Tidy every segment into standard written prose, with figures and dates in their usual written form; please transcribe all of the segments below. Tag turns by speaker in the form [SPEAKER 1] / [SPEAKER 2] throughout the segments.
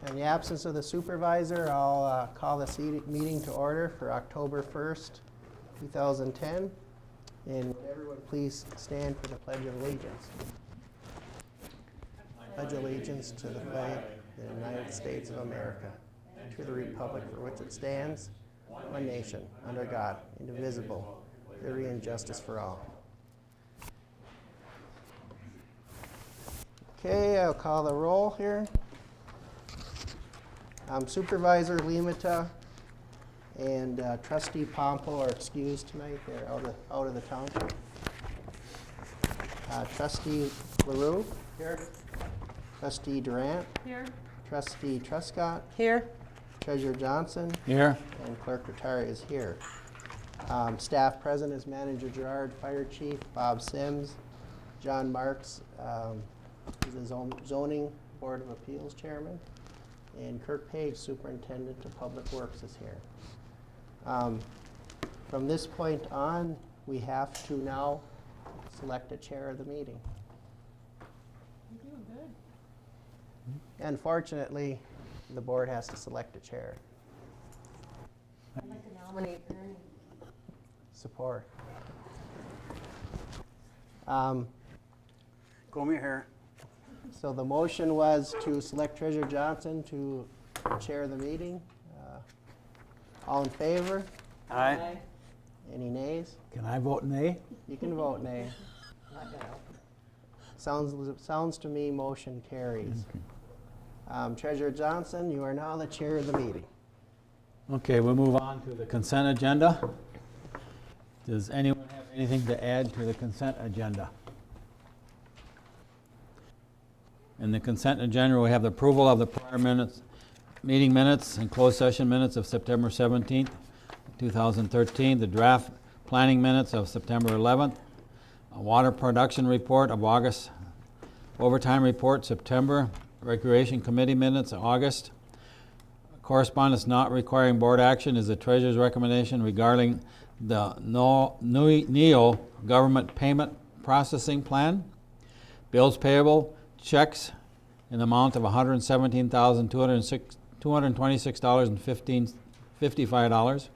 [SPEAKER 1] In the absence of the supervisor, I'll call this meeting to order for October 1st, 2010. And would everyone please stand for the Pledge of Allegiance. Pledge allegiance to the flag of the United States of America, to the republic for which it stands, one nation, under God, indivisible, with liberty and justice for all. Okay, I'll call the roll here. Supervisor Limata and Trustee Pompo are excused tonight. They're out of the township. Trustee LaRue? Here. Trustee Durant?
[SPEAKER 2] Here.
[SPEAKER 1] Trustee Truscott?
[SPEAKER 2] Here.
[SPEAKER 1] Treasurer Johnson?
[SPEAKER 3] Here.
[SPEAKER 1] And Clerk Rattari is here. Staff present is Manager Gerard, Fire Chief Bob Sims, John Marks is the Zoning Board of Appeals Chairman, and Kirk Page, Superintendent of Public Works, is here. From this point on, we have to now select a chair of the meeting.
[SPEAKER 2] You're doing good.
[SPEAKER 1] Unfortunately, the board has to select a chair.
[SPEAKER 2] I'd like to nominate Ernie.
[SPEAKER 1] Support.
[SPEAKER 4] Come here.
[SPEAKER 1] So the motion was to select Treasurer Johnson to chair the meeting. All in favor?
[SPEAKER 4] Aye.
[SPEAKER 1] Any nays?
[SPEAKER 3] Can I vote nay?
[SPEAKER 1] You can vote nay. Sounds to me motion carries. Treasurer Johnson, you are now the chair of the meeting.
[SPEAKER 3] Okay, we'll move on to the consent agenda. Does anyone have anything to add to the consent agenda? In the consent agenda, we have the approval of the prior meeting minutes and closed session minutes of September 17th, 2013, the draft planning minutes of September 11th, a water production report of August, overtime report September, recreation committee minutes August. Correspondence not requiring board action is the treasurer's recommendation regarding the NEO government payment processing plan. Bills payable, checks in the amount of $117,226.55.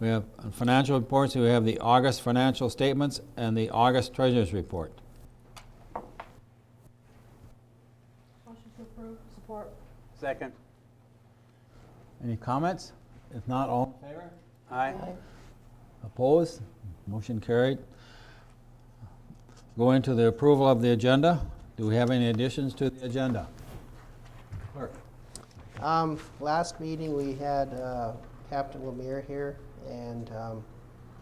[SPEAKER 3] We have financial reports. We have the August financial statements and the August treasurer's report.
[SPEAKER 2] Motion to approve. Support.
[SPEAKER 4] Second.
[SPEAKER 3] Any comments? If not, all in favor?
[SPEAKER 4] Aye.
[SPEAKER 3] Opposed? Motion carried. Go into the approval of the agenda. Do we have any additions to the agenda? Clerk.
[SPEAKER 1] Last meeting we had Captain Lemire here, and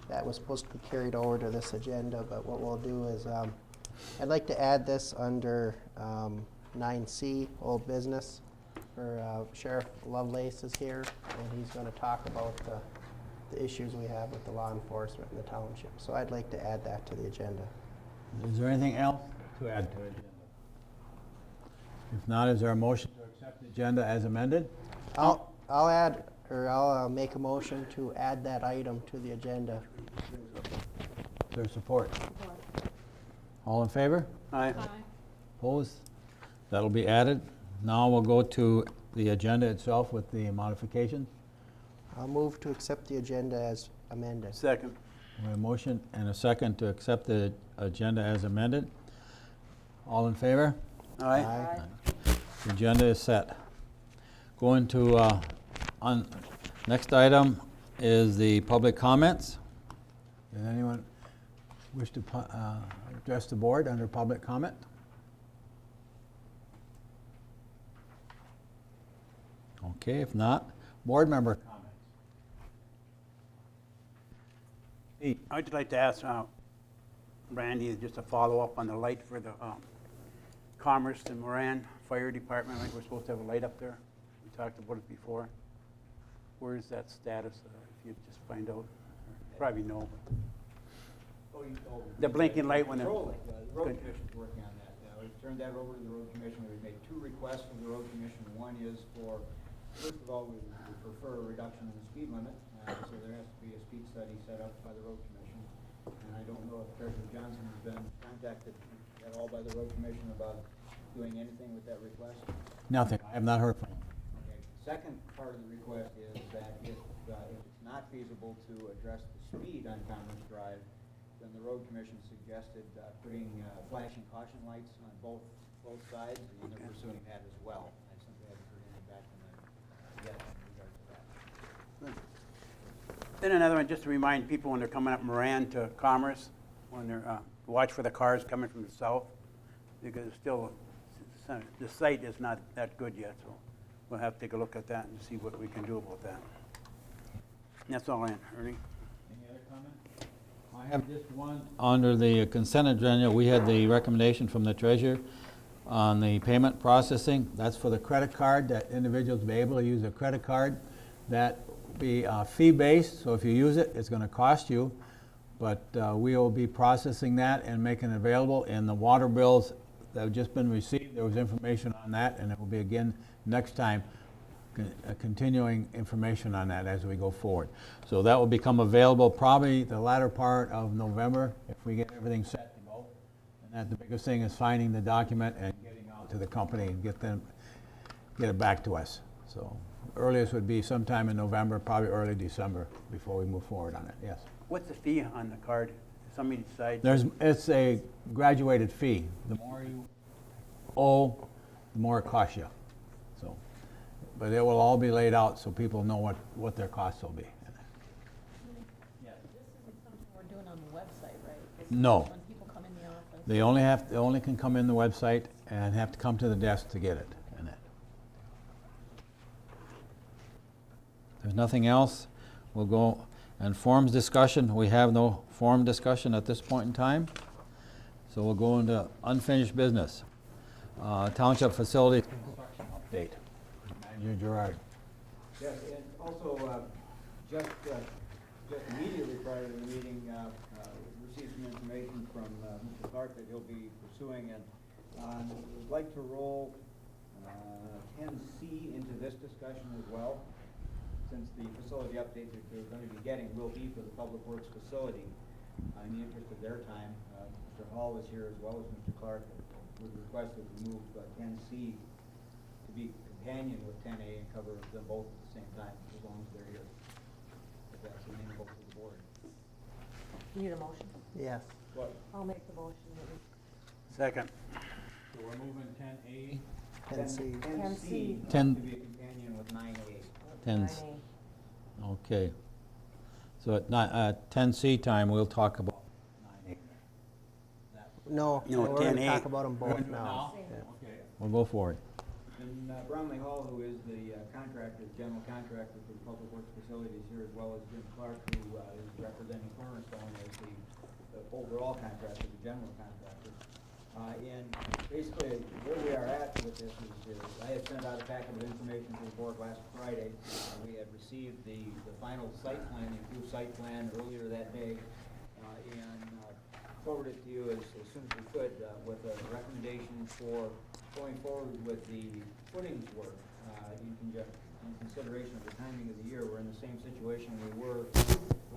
[SPEAKER 1] that was supposed to be carried over to this agenda, but what we'll do is I'd like to add this under 9C, old business, for Sheriff Lovelace is here, and he's going to talk about the issues we have with the law enforcement in the township. So I'd like to add that to the agenda.
[SPEAKER 3] Is there anything else to add to the agenda? If not, is there a motion to accept the agenda as amended?
[SPEAKER 1] I'll make a motion to add that item to the agenda.
[SPEAKER 3] Is there support?
[SPEAKER 2] Support.
[SPEAKER 3] All in favor?
[SPEAKER 4] Aye.
[SPEAKER 2] Aye.
[SPEAKER 3] Opposed? That'll be added. Now we'll go to the agenda itself with the modifications.
[SPEAKER 1] I'll move to accept the agenda as amended.
[SPEAKER 4] Second.
[SPEAKER 3] We have a motion and a second to accept the agenda as amended. All in favor?
[SPEAKER 4] Aye.
[SPEAKER 1] Aye.
[SPEAKER 3] The agenda is set. Going to, next item is the public comments. Does anyone wish to address the board under public comment? Okay, if not, board member comments. Pete.
[SPEAKER 4] I'd just like to ask Randy, just a follow-up on the light for the Commerce and Moran Fire Department. I think we're supposed to have a light up there. We talked about it before. Where is that status? If you just find out. Probably know. The blinking light when
[SPEAKER 5] The
[SPEAKER 4] they're...
[SPEAKER 5] road commission's working on that. We've turned that over to the road commission. We've made 2 requests from the road commission. One is for, first of all, we prefer a reduction in the speed limit. So there has to be a speed study set up by the road commission. And I don't know if Treasurer Johnson has been contacted at all by the road commission about doing anything with that request.
[SPEAKER 3] Nothing, I have not heard from him.
[SPEAKER 5] Okay. Second part of the request is that if it's not feasible to address the speed on Commerce Drive, then the road commission suggested putting flashing caution lights on both sides, and they're pursuing that as well. I simply haven't heard anything back from them yet in regards to that.
[SPEAKER 4] Then another one, just to remind people when they're coming up Moran to Commerce, when they're, watch for the cars coming from the south, because it's still, the site is not that good yet, so we'll have to take a look at that and see what we can do about that. And that's all I have, Ernie.
[SPEAKER 3] Any other comment? I have just one. Under the consent agenda, we had the recommendation from the treasurer on the payment processing. That's for the credit card, that individuals be able to use a credit card. That will be fee-based, so if you use it, it's going to cost you. But we will be processing that and making it available in the water bills that have just been received. There was information on that, and it will be again next time, continuing information on that as we go forward. So that will become available probably the latter part of November if we get everything set to go. And that the biggest thing is finding the document and getting out to the company and get it back to us. So earliest would be sometime in November, probably early December before we move forward on it, yes.
[SPEAKER 4] What's the fee on the card? Somebody decides?
[SPEAKER 3] It's a graduated fee. The more you owe, the more it costs you. So, but it will all be laid out so people know what their costs will be.
[SPEAKER 2] This isn't something we're doing on the website, right? This is
[SPEAKER 3] No.
[SPEAKER 2] when people come in the office.
[SPEAKER 3] They only can come in the website and have to come to the desk to get it. And that. If there's nothing else, we'll go. And forms discussion, we have no form discussion at this point in time. So we'll go into unfinished business. Township facility construction update. Manager Gerard.
[SPEAKER 5] Yes, and also, just immediately prior to the meeting, received some information from Mr. Clark that he'll be pursuing, and would like to roll 10C into this discussion as well, since the facility update that they're going to be getting will be for the Public Works facility. In the interest of their time, Mr. Hall is here as well as Mr. Clark. Would request that we move 10C to be companion with 10A and cover them both at the same time, as long as they're here. If that's amenable to the board.
[SPEAKER 2] You need a motion?
[SPEAKER 1] Yes.
[SPEAKER 5] What?
[SPEAKER 2] I'll make the motion. that we-
[SPEAKER 4] Second.
[SPEAKER 3] So we're moving 10A.
[SPEAKER 1] 10C.
[SPEAKER 5] 10C
[SPEAKER 3] 10
[SPEAKER 5] to be a companion with 9A.
[SPEAKER 3] 10's.
[SPEAKER 2] 9A.
[SPEAKER 3] Okay. So at 10C time, we'll talk about 9A.
[SPEAKER 1] No,
[SPEAKER 4] No,
[SPEAKER 1] we're going to
[SPEAKER 4] 10A.
[SPEAKER 1] talk about them both now. Yeah.
[SPEAKER 3] Okay. We'll go forward.
[SPEAKER 5] And Brownlee Hall, who is the contractor, general contractor for the Public Works facilities here, as well as Jim Clark, who is representing Cornerstone as the overall contractor, the general contractor. And basically, where we are at with this is I had sent out a packet of information to the board last Friday. We had received the final site plan, the approved site plan earlier that day, and forwarded to you as soon as we could with a recommendation for going forward with the footings work in consideration of the timing of the year. We're in the same situation we were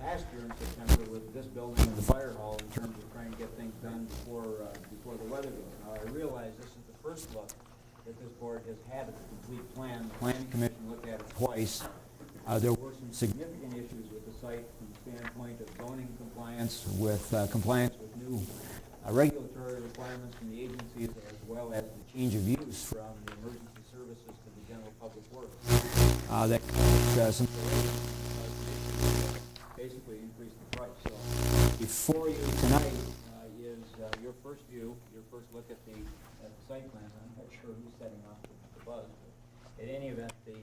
[SPEAKER 5] last year in September with this building and the fire hall in terms of trying to get things done before the weather goes. Now, I realize this is the first look that this board has had at the complete plan. The planning commission looked at it twice. There were some significant issues with the site from the standpoint of zoning compliance with new regulatory requirements from the agencies, as well as the change of use from the emergency services to the general public works. That caused some delays, basically increased the price. So before you tonight is your first view, your first look at the site plans. I'm not sure who's setting off the buzz, but at any event, the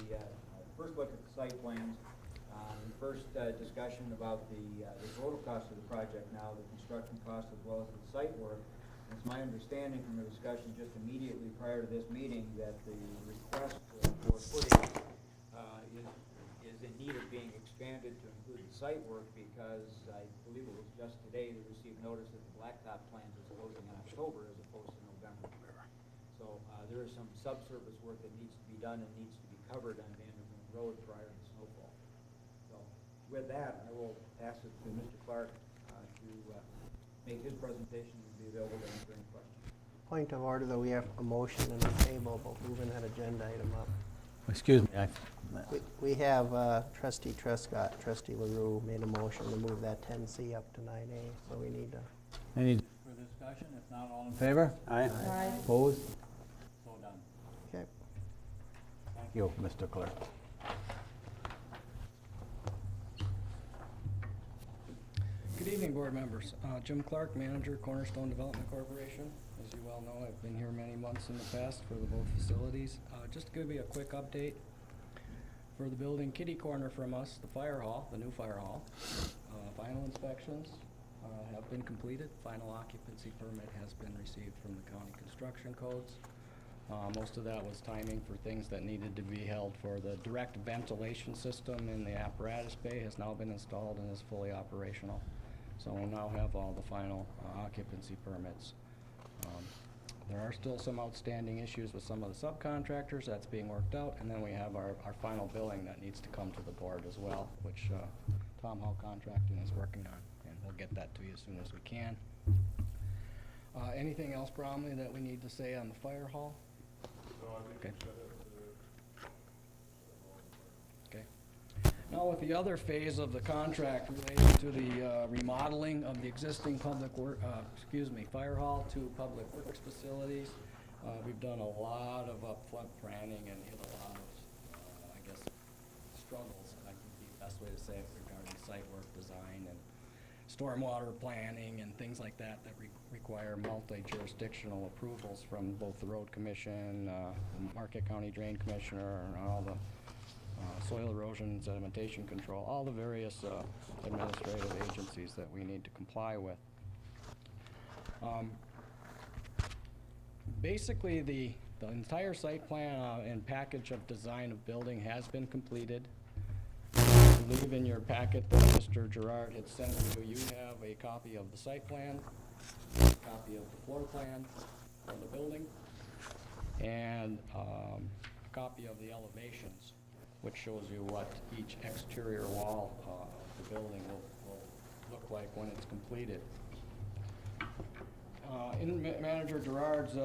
[SPEAKER 5] first look at the site plans, the first discussion about the total cost of the project now, the construction cost as well as the site work. And it's my understanding from the discussion just immediately prior to this meeting that the request for footing is in need of being expanded to include the site work, because I believe it was just today they received notice that the blacktop plans is closing in October as opposed to November. So there is some subsurface work that needs to be done and needs to be covered on Vanderbilt Road prior to snowfall. So with that, I will pass it to Mr. Clark to make his presentation and be available to answer any questions.
[SPEAKER 1] Point of order, though, we have a motion and a table about moving that agenda item up.
[SPEAKER 3] Excuse me,
[SPEAKER 1] We have trustee Trescott, trustee LaRue made a motion to move that 10C up to 9A, so we need to.
[SPEAKER 3] any further discussion? If not, all in favor?
[SPEAKER 4] Aye.
[SPEAKER 2] Aye.
[SPEAKER 3] Opposed? So done.
[SPEAKER 1] Okay.
[SPEAKER 3] Thank you, Mr. Clerk.
[SPEAKER 6] Good evening, board members. Jim Clark, manager, Cornerstone Development Corporation. As you well know, I've been here many months in the past for the both facilities. Just to give you a quick update, for the building kitty corner from us, the fire hall, the new fire hall, final inspections have been completed. Final occupancy permit has been received from the county construction codes. Most of that was timing for things that needed to be held for the direct ventilation system in the apparatus bay has now been installed and is fully operational. So we'll now have all the final occupancy permits. There are still some outstanding issues with some of the subcontractors. That's being worked out. And then we have our final billing that needs to come to the board as well, which Tom Hull Contracting is working on. And we'll get that to you as soon as we can. Anything else, Bromley, that we need to say on the fire hall? Okay. Okay. Now with the other phase of the contract related to the remodeling of the existing fire hall to public works facilities, we've done a lot of upfront planning and hit a lot of, I guess, struggles, I think the best way to say it, regarding site work design and stormwater planning and things like that that require multi-jurisdictional approvals from both the road commission, the Marquette County Drain Commissioner, and all the soil erosion and sedimentation control, all the various administrative agencies that we need to comply with. Basically, the entire site plan and package of design of building has been completed. I believe in your packet that Mr. Gerard had sent you, you have a copy of the site plan, a copy of the floor plan for the building, and a copy of the elevations, which shows you what each exterior wall of the building will look like when it's completed. In Manager Gerard's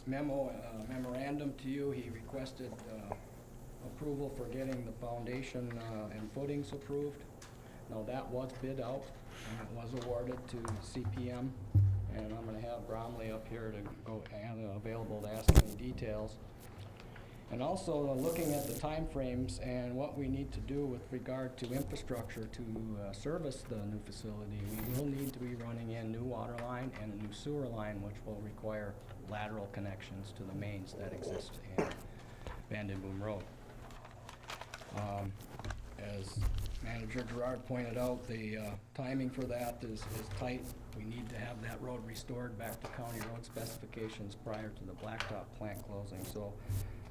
[SPEAKER 6] memorandum to you, he requested approval for getting the foundation and footings approved. Now that was bid out and it was awarded to CPM, and I'm going to have Bromley up here to go and available to ask any details. And also looking at the timeframes and what we need to do with regard to infrastructure to service the new facility. We will need to be running in new water line and a new sewer line, which will require lateral connections to the mains that exist in Bandon Boom Road. As Manager Gerard pointed out, the timing for that is tight. We need to have that road restored back to county road specifications prior to the blacktop plant closing. So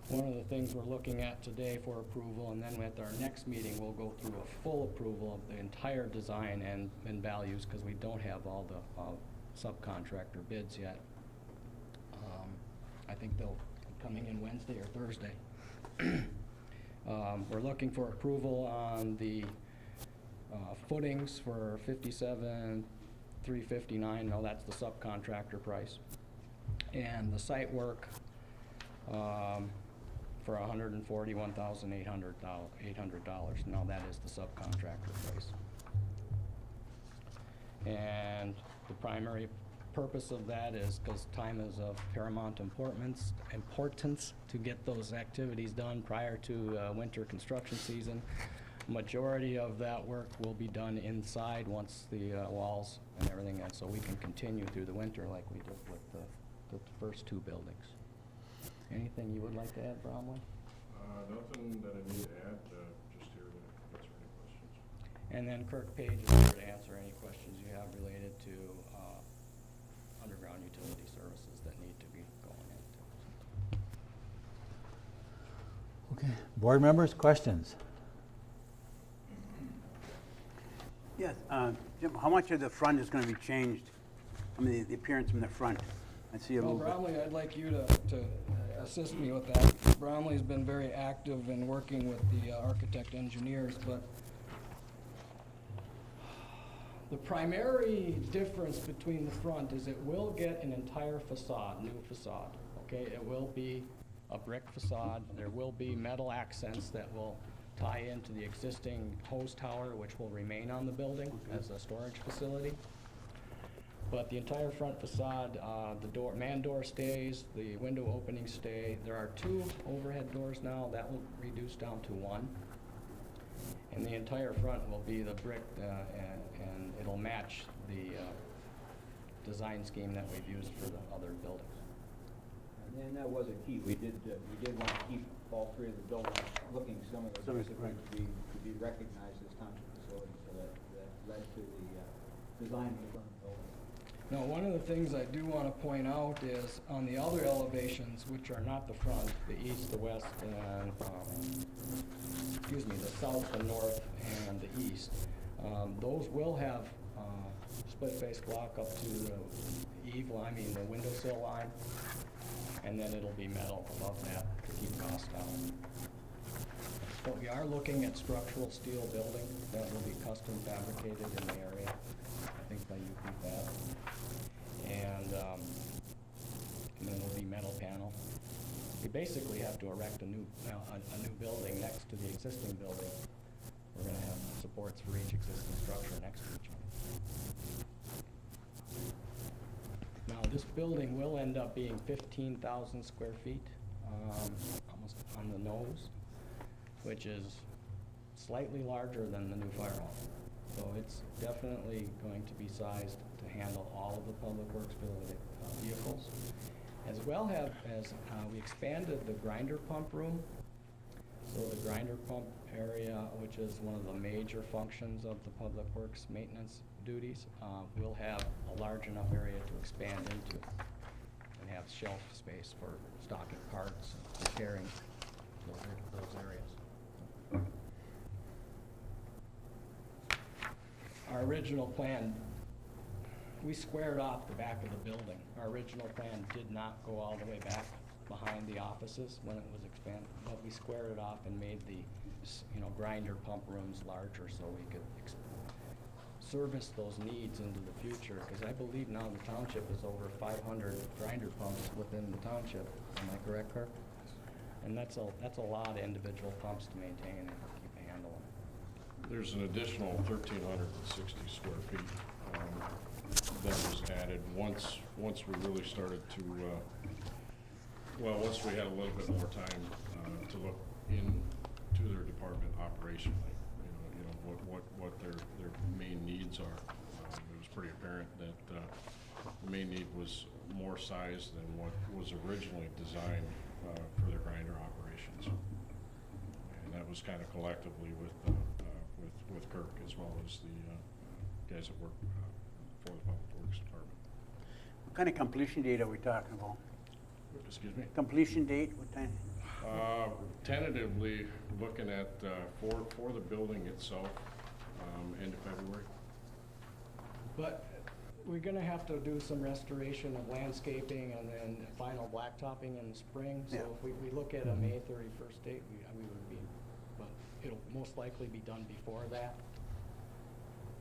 [SPEAKER 6] one of the things we're looking at today for approval, and then at our next meeting, we'll go through a full approval of the entire design and values, because we don't have all the subcontractor bids yet. I think they'll be coming in Wednesday or Thursday. We're looking for approval on the footings for $57,359. No, that's the subcontractor price, and the site work for $141,800. Now that is the subcontractor price. And the primary purpose of that is because time is of paramount importance to get those activities done prior to winter construction season. Majority of that work will be done inside once the walls and everything, and so we can continue through the winter like we did with the first two buildings. Anything you would like to add, Bromley?
[SPEAKER 7] Nothing that I need to add, just here to answer any questions.
[SPEAKER 6] And then Kirk Page is here to answer any questions you have related to underground utility services that need to be going into.
[SPEAKER 3] Okay. Board members, questions?
[SPEAKER 4] Yes, Jim, how much of the front is going to be changed? I mean, the appearance from the front? I see a
[SPEAKER 6] Well,
[SPEAKER 4] little bit.
[SPEAKER 6] Bromley, I'd like you to assist me with that. Bromley's been very active in working with the architect engineers, but The primary difference between the front is it will get an entire facade, new facade, okay? It will be a brick facade. There will be metal accents that will tie into the existing hose tower, which will remain on the building as a storage facility. But the entire front facade, the man door stays, the window openings stay. There are 2 overhead doors now. That will reduce down to 1. And the entire front will be the brick, and it'll match the design scheme that we've used for the other buildings.
[SPEAKER 5] And then that was a key. We did want to keep all 3 of the buildings looking similar, basically to be recognized as township facilities, so that led to the design of the front building.
[SPEAKER 6] Now, one of the things I do want to point out is on the other elevations, which are not the front, the east, the west, and, the south, the north, and the east, those will have split face block up to the eave line, the windowsill line, and then it'll be metal above that to keep costs down. But we are looking at structural steel building that will be custom fabricated in the area, I think by UP Fab. And then there'll be metal panel. We basically have to erect a new building next to the existing building. We're going to have supports for each existing structure next to each other. Now, this building will end up being 15,000 square feet, almost on the nose, which is slightly larger than the new fire hall. So it's definitely going to be sized to handle all of the public works vehicles. As well as we expanded the grinder pump room. So the grinder pump area, which is one of the major functions of the public works maintenance duties, will have a large enough area to expand into and have shelf space for stocking parts and carrying those areas. Our original plan, we squared off the back of the building. Our original plan did not go all the way back behind the offices when it was expanded, but we squared it off and made the, grinder pump rooms larger so we could service those needs into the future. Because I believe now the township is over 500 grinder pumps within the township. Am I correct, Kirk? And that's a lot of individual pumps to maintain and keep a handle on.
[SPEAKER 7] There's an additional 1,360 square feet that was added once we really started to, once we had a little bit more time to look into their department operationally, what their main needs are. It was pretty apparent that the main need was more size than what was originally designed for their grinder operations. And that was kind of collectively with Kirk as well as the guys that work for the Public Works Department.
[SPEAKER 4] What kind of completion date are we talking about?
[SPEAKER 7] Excuse me?
[SPEAKER 4] Completion date, what time?
[SPEAKER 7] Tentatively looking at for the building itself, end of February.
[SPEAKER 6] But we're gonna have to do some restoration of landscaping and then final blacktopping in the spring. So
[SPEAKER 4] Yeah.
[SPEAKER 6] if we look at a May 31st date, we would be, but it'll most likely be done before that.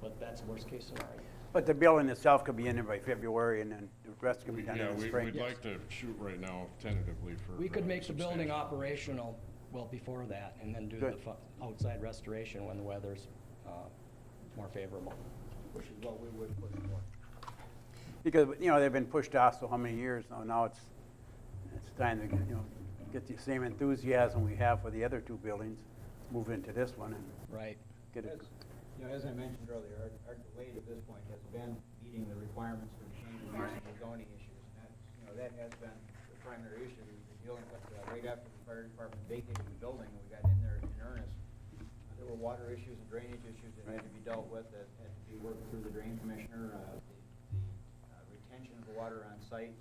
[SPEAKER 6] But that's worst case scenario.
[SPEAKER 4] But the building itself could be in there by February, and then the rest could be done
[SPEAKER 7] Yeah,
[SPEAKER 4] in the spring.
[SPEAKER 7] we'd like to shoot right now tentatively for.
[SPEAKER 6] We could make the building
[SPEAKER 7] substantial.
[SPEAKER 6] operational well before that and then do the
[SPEAKER 4] Good.
[SPEAKER 6] outside restoration when the weather's more favorable.
[SPEAKER 5] Which is what we would push for.
[SPEAKER 4] Because, they've been pushed off so how many years now? Now it's time to, get the same enthusiasm we have for the other 2 buildings, move into this one and
[SPEAKER 6] Right.
[SPEAKER 4] get it.
[SPEAKER 5] As I mentioned earlier, our delay to this point has been meeting the requirements for change in use and the zoning issues. And that has been the primary issue we've been dealing with right after the fire department vacated the building. We got in there in earnest. There were water issues and drainage issues that had to be dealt with, that had to be worked through the drain commissioner, the retention of the water on site.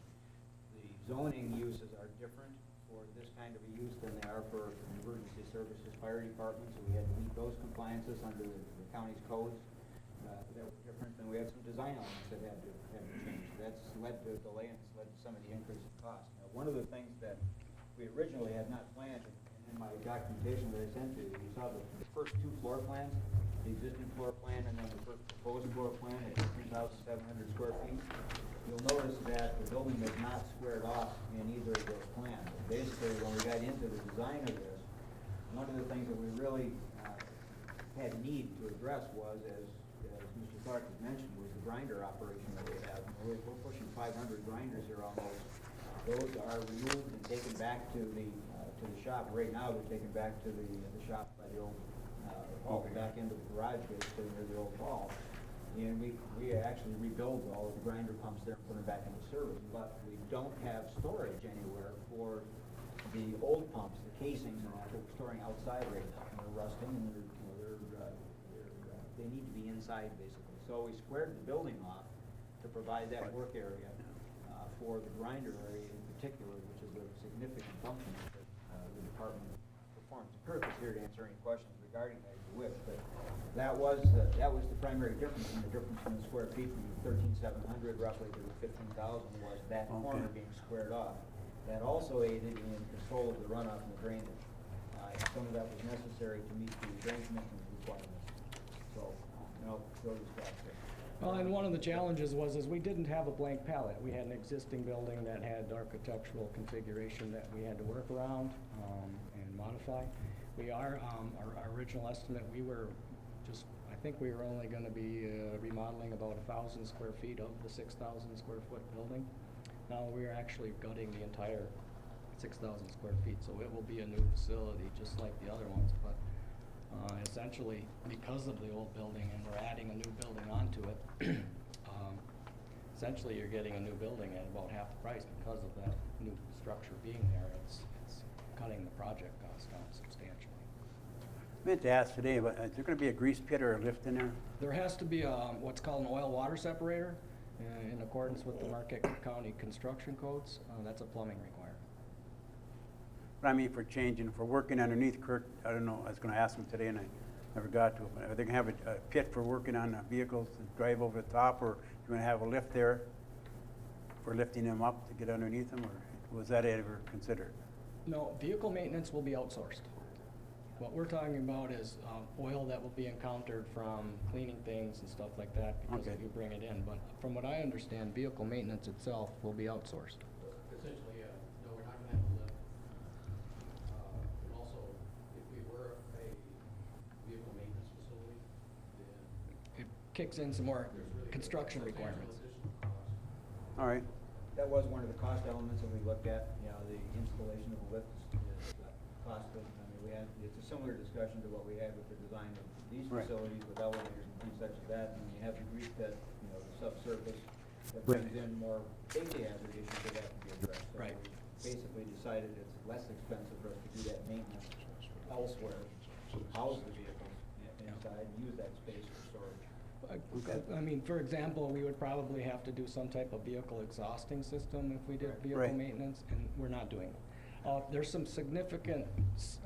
[SPEAKER 5] The zoning uses are different for this kind of a use than they are for an emergency services fire department, so we had to meet those compliances under the county's codes. That were different, and we had some design elements that had to change. That's led to a delay, and it's led to some of the increase in cost. Now, one of the things that we originally had not planned, and in my documentation that I sent to you, you saw the first 2 floor plans. the existing floor plan and then the first proposed floor plan at 15,700 square feet. You'll notice that the building is not squared off in either of those plans. Basically, when we got into the design of this, one of the things that we really had need to address was, as Mr. Clark had mentioned, was the grinder operation that we have. We're pushing 500 grinders here almost. Those are removed and taken back to the shop. Right now, they're taken back to the shop by the old hall, back into the garage basically near the old hall. And we actually rebuilt all of the grinder pumps there and put them back into service. But we don't have storage anywhere for the old pumps, the casings, and that we're storing outside right now. And they're rusting and they need to be inside basically. So we squared the building off to provide that work area for the grinder area in particular, which is a significant function that the department performs. Kirk is here to answer any questions regarding that if you wish, but that was the primary difference, and the difference in the square feet from 13,700 roughly to the 15,000 was that corner being squared off. That also aided in control of the runoff and the drainage. Some of that was necessary to meet the drain commission's requirements. So, I'll go to the there.
[SPEAKER 6] Well, and one of the challenges was we didn't have a blank palette. We had an existing building that had architectural configuration that we had to work around and modify. We are, our original estimate, I think we were only going to be remodeling about 1,000 square feet of the 6,000 square foot building. Now we're actually gutting the entire 6,000 square feet, so it will be a new facility just like the other ones. But essentially, because of the old building and we're adding a new building onto it, essentially you're getting a new building at about half the price because of that new structure being there. It's cutting the project cost down substantially.
[SPEAKER 4] I meant to ask today, but is there going to be a grease pit or a lift in there?
[SPEAKER 6] There has to be what's called an oil water separator in accordance with the Marquette County construction codes. That's a plumbing requirement.
[SPEAKER 4] But I mean, for working underneath, Kirk, I don't know, I was going to ask him today and I never got to it, but are they going to have a pit for working on vehicles to drive over the top, or you going to have a lift there for lifting them up to get underneath them, or was that ever considered?
[SPEAKER 6] No, vehicle maintenance will be outsourced. What we're talking about is oil that will be encountered from cleaning things and stuff like that because
[SPEAKER 4] Okay.
[SPEAKER 6] if you bring it in. But from what I understand, vehicle maintenance itself will be outsourced.
[SPEAKER 8] Essentially, no, we're not gonna have a lift. And also, if we were a vehicle maintenance facility, then
[SPEAKER 6] It kicks in some more
[SPEAKER 8] there's really
[SPEAKER 6] construction
[SPEAKER 8] substantial
[SPEAKER 6] requirements.
[SPEAKER 8] additional costs.
[SPEAKER 4] All right.
[SPEAKER 5] That was one of the cost elements that we looked at, the installation of the lift is cost of, it's a similar discussion to what we had with the design of these
[SPEAKER 4] Right.
[SPEAKER 5] facilities with elevators and things such as that. And you have the grease pit, the subsurface that brings in more safety hazard issues that have to be addressed. So
[SPEAKER 6] Right.
[SPEAKER 5] we basically decided it's less expensive for us to do that maintenance elsewhere, house the vehicles inside, and use that space for storage.
[SPEAKER 6] I mean, for example, we would probably have to do some type of vehicle exhausting system if we did vehicle
[SPEAKER 4] Right.
[SPEAKER 6] maintenance, and we're not doing it. There's some significant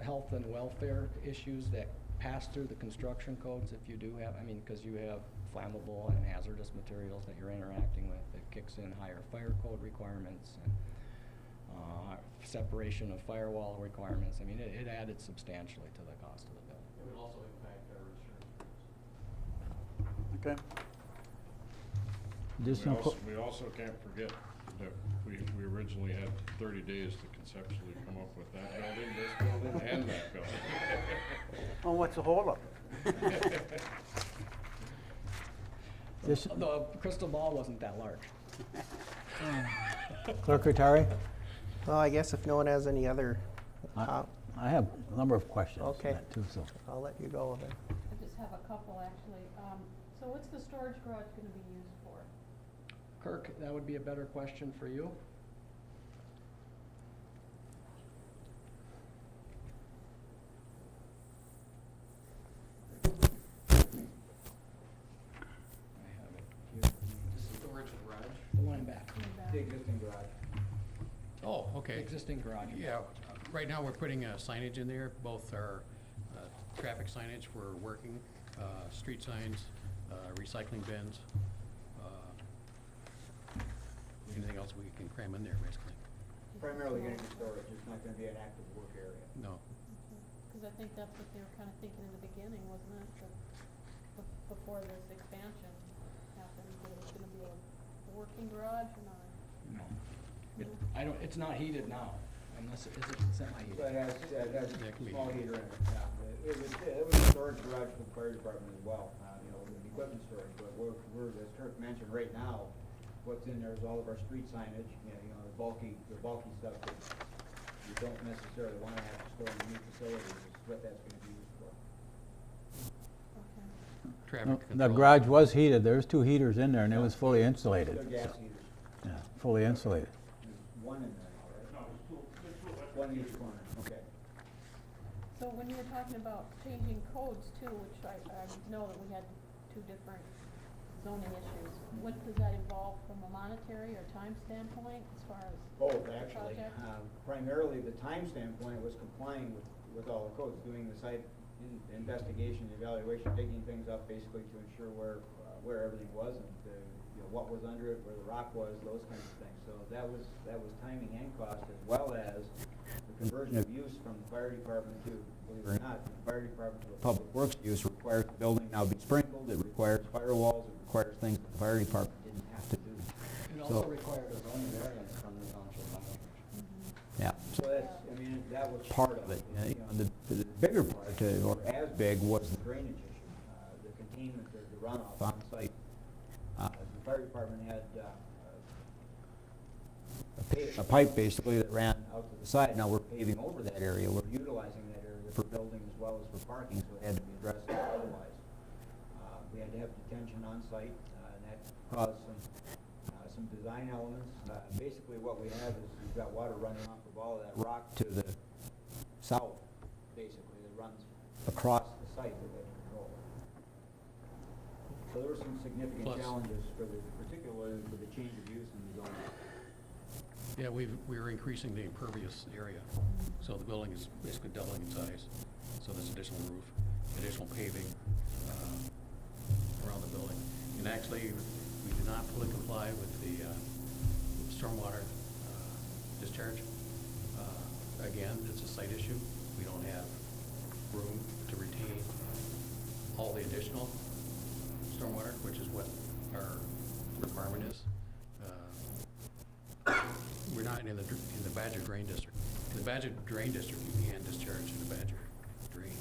[SPEAKER 6] health and welfare issues that pass through the construction codes if you do have, because you have flammable and hazardous materials that you're interacting with. It kicks in higher fire code requirements and separation of firewall requirements. It added substantially to the cost of the bill.
[SPEAKER 8] It would also impact our insurance rates.
[SPEAKER 4] Okay.
[SPEAKER 3] Additional
[SPEAKER 7] We also can't forget that we originally had 30 days to conceptually come up with that building, this building, and that building.
[SPEAKER 4] Well, what's the holdup?
[SPEAKER 6] The crystal ball wasn't that large.
[SPEAKER 3] Clerk Rattari?
[SPEAKER 1] Well, I guess if no one has any other,
[SPEAKER 3] I have a number of questions on
[SPEAKER 1] Okay.
[SPEAKER 3] that too, so.
[SPEAKER 1] I'll let you go then.
[SPEAKER 2] I just have a couple actually. So what's the storage garage gonna be used for?
[SPEAKER 6] Kirk, that would be a better question for you. I have it here.
[SPEAKER 8] Storage garage?
[SPEAKER 6] The one in back.
[SPEAKER 2] In the back?
[SPEAKER 5] The existing garage.
[SPEAKER 8] Oh,
[SPEAKER 6] The
[SPEAKER 8] okay.
[SPEAKER 6] existing garage.
[SPEAKER 8] Yeah, right now we're putting signage in there, both our traffic signage for working, street signs, recycling bins, anything else we can cram in there, basically.
[SPEAKER 5] Primarily going to be storage, it's not going to be an active work area.
[SPEAKER 8] No.
[SPEAKER 2] Because I think that's what they were kind of thinking in the beginning, wasn't it? That before this expansion happened, that it was gonna be a working garage or not?
[SPEAKER 6] No. It's not heated now, unless, is it semi-heated?
[SPEAKER 5] So it has
[SPEAKER 3] Yeah, it can
[SPEAKER 5] a
[SPEAKER 3] be.
[SPEAKER 5] small heater in it, yeah. It was a storage garage for the fire department as well, with equipment storage, but we're, as Kirk mentioned, right now, what's in there is all of our street signage, the bulky stuff that you don't necessarily wanna have to store in the new facilities, is what that's gonna be used for.
[SPEAKER 2] Okay.
[SPEAKER 8] Traffic
[SPEAKER 3] The
[SPEAKER 8] control.
[SPEAKER 3] garage was heated, there was 2 heaters in there, and it was fully insulated.
[SPEAKER 5] They're gas heaters.
[SPEAKER 3] Yeah, fully insulated.
[SPEAKER 5] There's one in there now, right? One in each corner, okay.
[SPEAKER 2] So when you were talking about changing codes too, which I know that we had 2 different zoning issues, what does that involve from a monetary or time standpoint as far as?
[SPEAKER 5] Both, actually.
[SPEAKER 2] Project?
[SPEAKER 5] Primarily, the time standpoint was complying with all the codes, doing the site investigation, evaluation, digging things up basically to ensure where everything was and what was under it, where the rock was, those kinds of things. So that was timing and cost, as well as the conversion of use from the fire department to, believe it or not, the fire department to the public works use requires the building now be sprinkled, it requires firewalls, it requires things that the fire department didn't have to do.
[SPEAKER 6] It also required a zoning variance from the township language.
[SPEAKER 5] Yeah. So that's, that was part of it. The bigger part, or as big, was the drainage issue, the containment, the runoff on site. The fire department had a pipe basically that ran out to the side. Now we're paving over that area. We're utilizing that area for building as well as for parking, so it had to be addressed otherwise. We had to have detention on site, and that caused some design elements. Basically what we have is we've got water running off of all of that rock to the south, basically, that runs across the site that they control. So there were some significant
[SPEAKER 8] Plus-
[SPEAKER 5] challenges particularly for the change of use in the zoning.
[SPEAKER 8] Yeah, we're increasing the impervious area, so the building is basically doubling in size. So there's additional roof, additional paving around the building. And actually, we do not fully comply with the stormwater discharge. Again, it's a site issue. We don't have room to retain all the additional stormwater, which is what our requirement is. We're not in the Badger Drain District. In the Badger Drain District, you can discharge in the Badger Drain,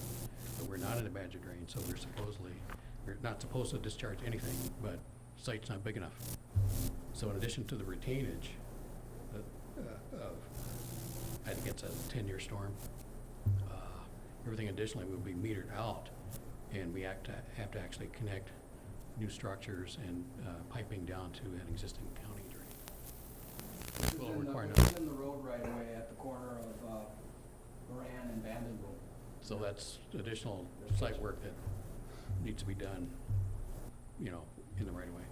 [SPEAKER 8] but we're not in the Badger Drain, so we're not supposed to discharge anything, but the site's not big enough. So in addition to the retainage of, I think it's a 10-year storm, everything additionally will be metered out, and we have to actually connect new structures and piping down to an existing county drain.
[SPEAKER 6] This is
[SPEAKER 8] Will
[SPEAKER 6] in the-
[SPEAKER 8] require
[SPEAKER 6] this is in the road right away at the corner of Moran and Vandenboom.
[SPEAKER 8] So that's additional site work that needs to be done, in the right of way.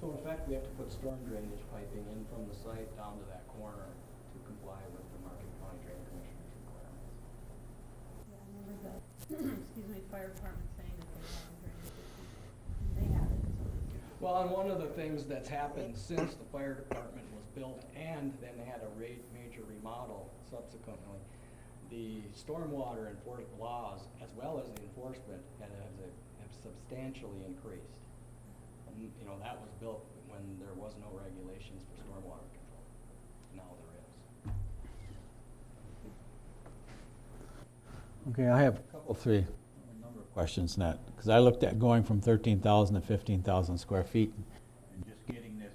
[SPEAKER 6] So in fact, we have to put storm drainage piping in from the site down to that corner to comply with the Marquette County Drain Commissioner's requirements.
[SPEAKER 2] Yeah, I remember the, excuse me, fire department saying that they have a drainage issue. They have it, so.
[SPEAKER 6] Well, and one of the things that's happened since the fire department was built, and then they had a major remodel subsequently, the stormwater enforcement laws, as well as the enforcement, have substantially increased. That was built when there was no regulations for stormwater control. Now there is.
[SPEAKER 3] Okay, I have a number of questions on that, because I looked at going from 13,000 to 15,000 square feet, and just getting this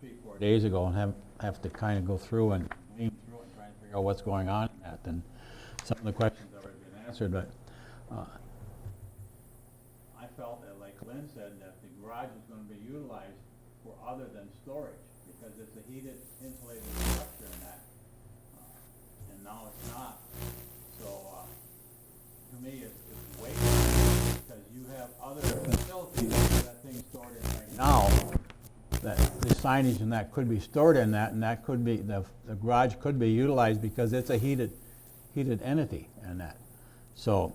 [SPEAKER 3] 3-4 days ago, and have to kind of go through and lean through and try and figure out what's going on in that, and some of the questions have already been answered, but I felt that, like Lynn said, that the garage is going to be utilized for other than storage, because it's a heated, insulated structure in that, and now it's not. So, to me, it's wasted, because you have other facilities that thing's stored in right now, that the signage and that could be stored in that, and that could be, the garage could be utilized because it's a heated entity in that. So,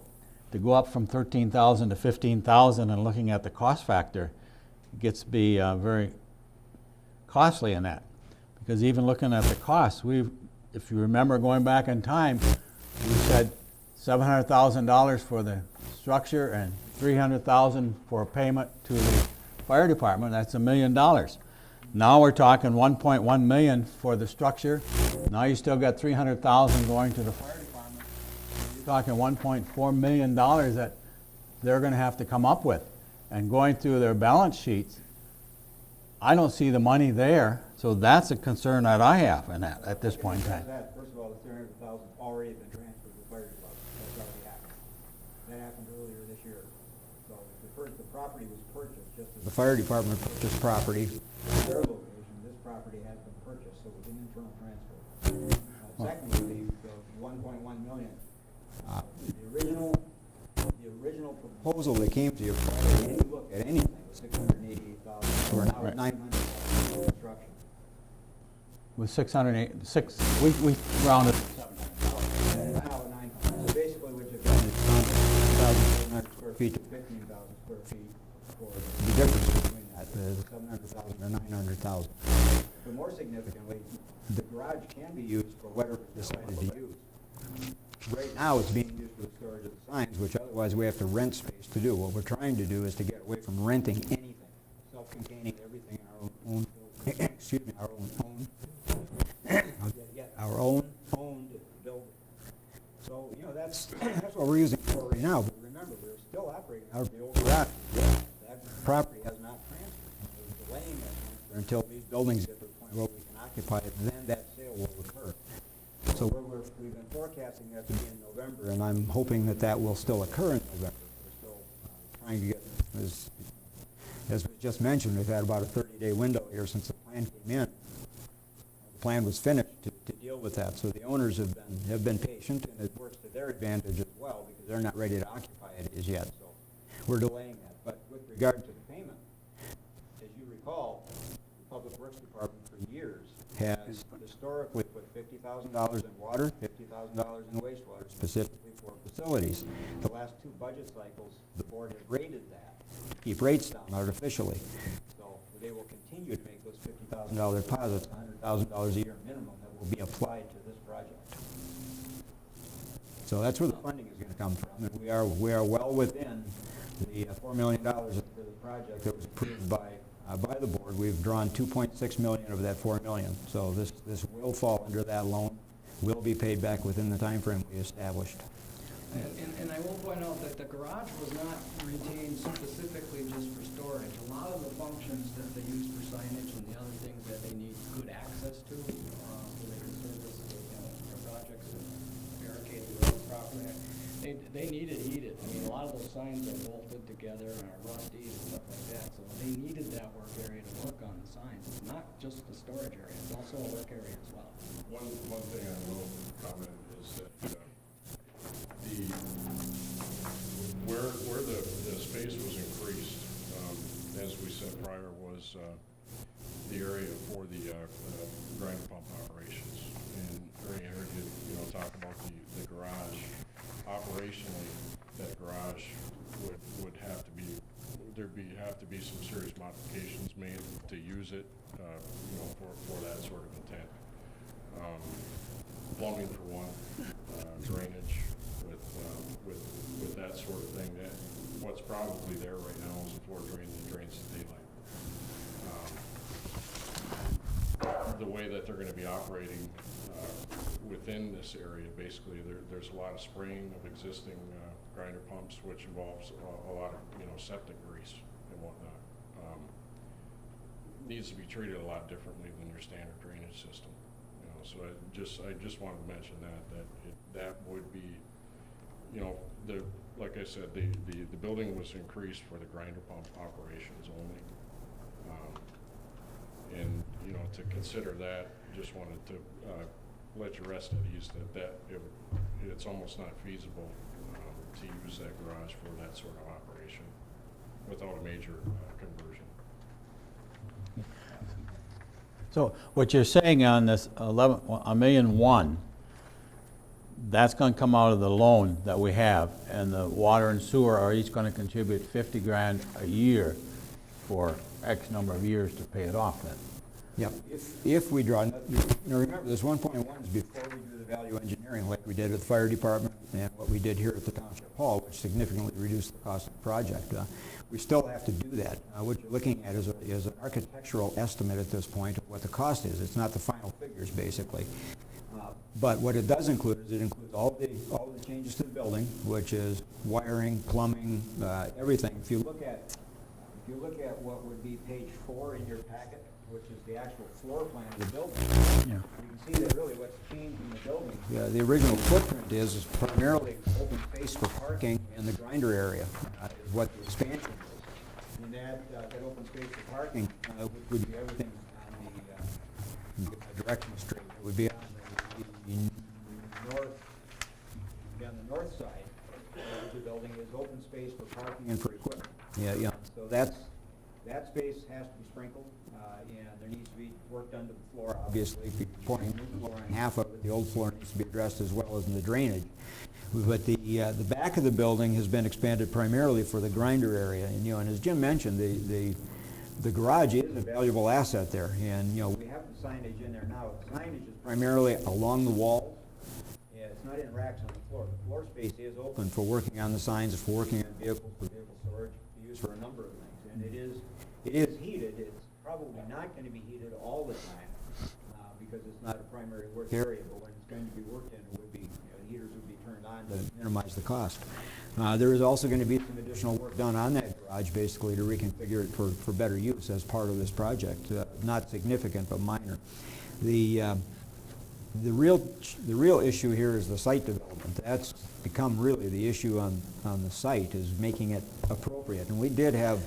[SPEAKER 3] to go up from 13,000 to 15,000 and looking at the cost factor gets to be very costly in that. Because even looking at the costs, if you remember going back in time, we said $700,000 for the structure and 300,000 for a payment to the fire department, that's $1 million. Now we're talking 1.1 million for the structure. Now you still got 300,000 going to the fire department. You're talking $1.4 million that they're gonna have to come up with. And going through their balance sheets, I don't see the money there, so that's a concern that I have in that, at this point in time.
[SPEAKER 5] First of all, the 300,000 already been transferred to the fire department. That's already happened. That happened earlier this year. So the property was purchased just as the fire department purchased property. Their location, this property has been purchased, so it's an internal transfer. Secondly, the 1.1 million. The original proposal that came to you prior to any look at anything was 688,000. We're now at 900,000 for construction.
[SPEAKER 3] With 606, we rounded.
[SPEAKER 5] Now at 900. So basically what you've done is 9,700 square feet to 15,000 square feet for the difference between that, the 700,000 or 900,000. But more significantly, the garage can be used for whatever it's decided to use. Right now, it's being used for the storage of the signs, which otherwise we have to rent space to do. What we're trying to do is to get away from renting anything, self-containing everything in our own excuse me, our own owned building. So, you know, that's what we're using for right now. But remember, we're still operating out of the old garage. That property has not transferred. We're delaying that transfer until these buildings get to the point where we can occupy it, and then that sale will occur. So we've been forecasting that to be in November, and I'm hoping that that will still occur in November. We're still trying to get, as was just mentioned, we've had about a 30-day window here since the plan came in. The plan was finished to deal with that, so the owners have been patient, and it works to their advantage as well because they're not ready to occupy it as yet. So we're delaying that. But with regard to the payment, as you recall, the Public Works Department for years has historically put $50,000 in water, $50,000 in wastewater, specifically for facilities. The last two budget cycles, the board has rated that to keep rates down artificially. So they will continue to make those $50,000 deposits, $100,000 a year minimum, that will be applied to this project. So that's where the funding is going to come from, and we are well within the $4 million for the project that was approved by the board. We've drawn $2.6 million of that $4 million. So this will fall under that loan, will be paid back within the time frame we established.
[SPEAKER 6] And I will point out that the garage was not retained specifically just for storage. A lot of the functions that they use for signage and the other things that they need good access to, so they can service their projects and barricade the road properly. They needed heated. I mean, a lot of those signs are bolted together and are rusty and stuff like that. So they needed that work area to work on the signs. It's not just the storage area, it's also a work area as well.
[SPEAKER 7] One thing I will comment is that where the space was increased, as we said prior, was the area for the grinder pump operations. And Ernie heard you talk about the garage. Operationally, that garage would have to be, have to be some serious modifications made to use it, for that sort of intent. Plumbing for one, drainage with that sort of thing. That what's probably there right now is a floor drain that drains the daylight. The way that they're going to be operating within this area, basically, there's a lot of spraying of existing grinder pumps, which involves a lot of septic grease and whatnot. Needs to be treated a lot differently than your standard drainage system. So I just wanted to mention that would be, like I said, the building was increased for the grinder pump operations only. And to consider that, just wanted to let you rest at ease that it's almost not feasible to use that garage for that sort of operation without a major conversion.
[SPEAKER 3] So what you're saying on this $1.1 million, that's going to come out of the loan that we have, and the water and sewer are each going to contribute $50,000 a year for X number of years to pay it off then.
[SPEAKER 5] Yep. If we draw, now remember, this 1.1 is before we do the value engineering like we did with the fire department and what we did here at the township hall, which significantly reduced the cost of the project. We still have to do that. What you're looking at is an architectural estimate at this point of what the cost is. It's not the final figures, basically. But what it does include is it includes all the changes to the building, which is wiring, plumbing, everything. If you look at what would be page 4 in your packet, which is the actual floor plan of the building,
[SPEAKER 3] Yeah.
[SPEAKER 5] you can see that really what's changed in the building. Yeah, the original footprint is primarily open space for parking and the grinder area is what the expansion is. And that open space for parking would be everything on the direction straight. It would be on the north side of the building is open space for parking and for equipment. Yeah. So that space has to be sprinkled, and there needs to be work done to the floor. Obviously, if you're pouring new floor on half of it, the old floor needs to be addressed as well as in the drainage. But the back of the building has been expanded primarily for the grinder area, and as Jim mentioned, the garage is a valuable asset there, and we have the signage in there now. The signage is primarily along the wall. Yeah, it's not in racks on the floor. The floor space is open for working on the signs, for working on vehicles, for vehicle storage, used for a number of things. And it is heated. It's probably not going to be heated all the time because it's not a primary work area. But when it's going to be worked in, it would be the heaters would be turned on to minimize the cost. There is also going to be some additional work done on that garage, basically, to reconfigure it for better use as part of this project. Not significant, but minor. The real issue here is the site development. That's become really the issue on the site, is making it appropriate. And we did have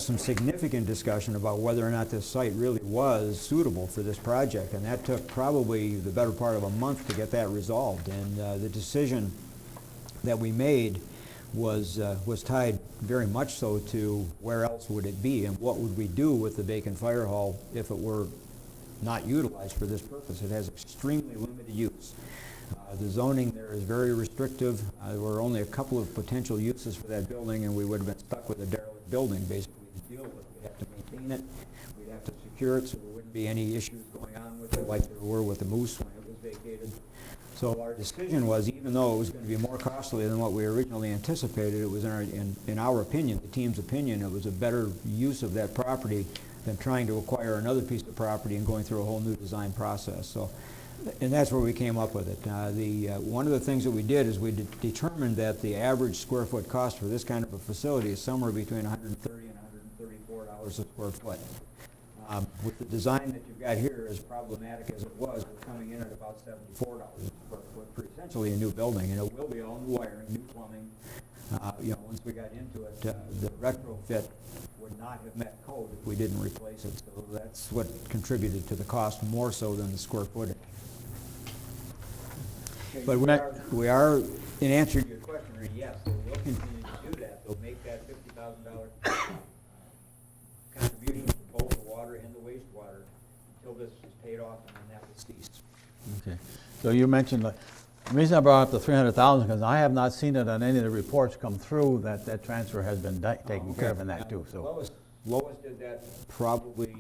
[SPEAKER 5] some significant discussion about whether or not this site really was suitable for this project, and that took probably the better part of a month to get that resolved. And the decision that we made was tied very much so to where else would it be and what would we do with the vacant fire hall if it were not utilized for this purpose. It has extremely limited use. The zoning there is very restrictive. There were only a couple of potential uses for that building, and we would have been stuck with a derelict building basically to deal with. We'd have to maintain it, we'd have to secure it so there wouldn't be any issues going on with it like there were with the Moose when it was vacated. So our decision was, even though it was going to be more costly than what we originally anticipated, it was in our opinion, the team's opinion, it was a better use of that property than trying to acquire another piece of property and going through a whole new design process. So, and that's where we came up with it. One of the things that we did is we determined that the average square foot cost for this kind of a facility is somewhere between $130 and $134 a square foot. With the design that you've got here, as problematic as it was, we're coming in at about $74 a square foot for essentially a new building, and it will be all new wiring, new plumbing. Once we got into it, the retrofit would not have met code if we didn't replace it. So that's what contributed to the cost more so than the square footage. Okay, but we are, in answer to your question, yes, they will continue to do that. They'll make that $50,000 contribution for both the water and the wastewater until this is paid off, and then that will cease.
[SPEAKER 3] Okay. So you mentioned, the reason I brought up the $300,000 because I have not seen it on any of the reports come through that that transfer has been taken care of in that too. So
[SPEAKER 5] Lois did that probably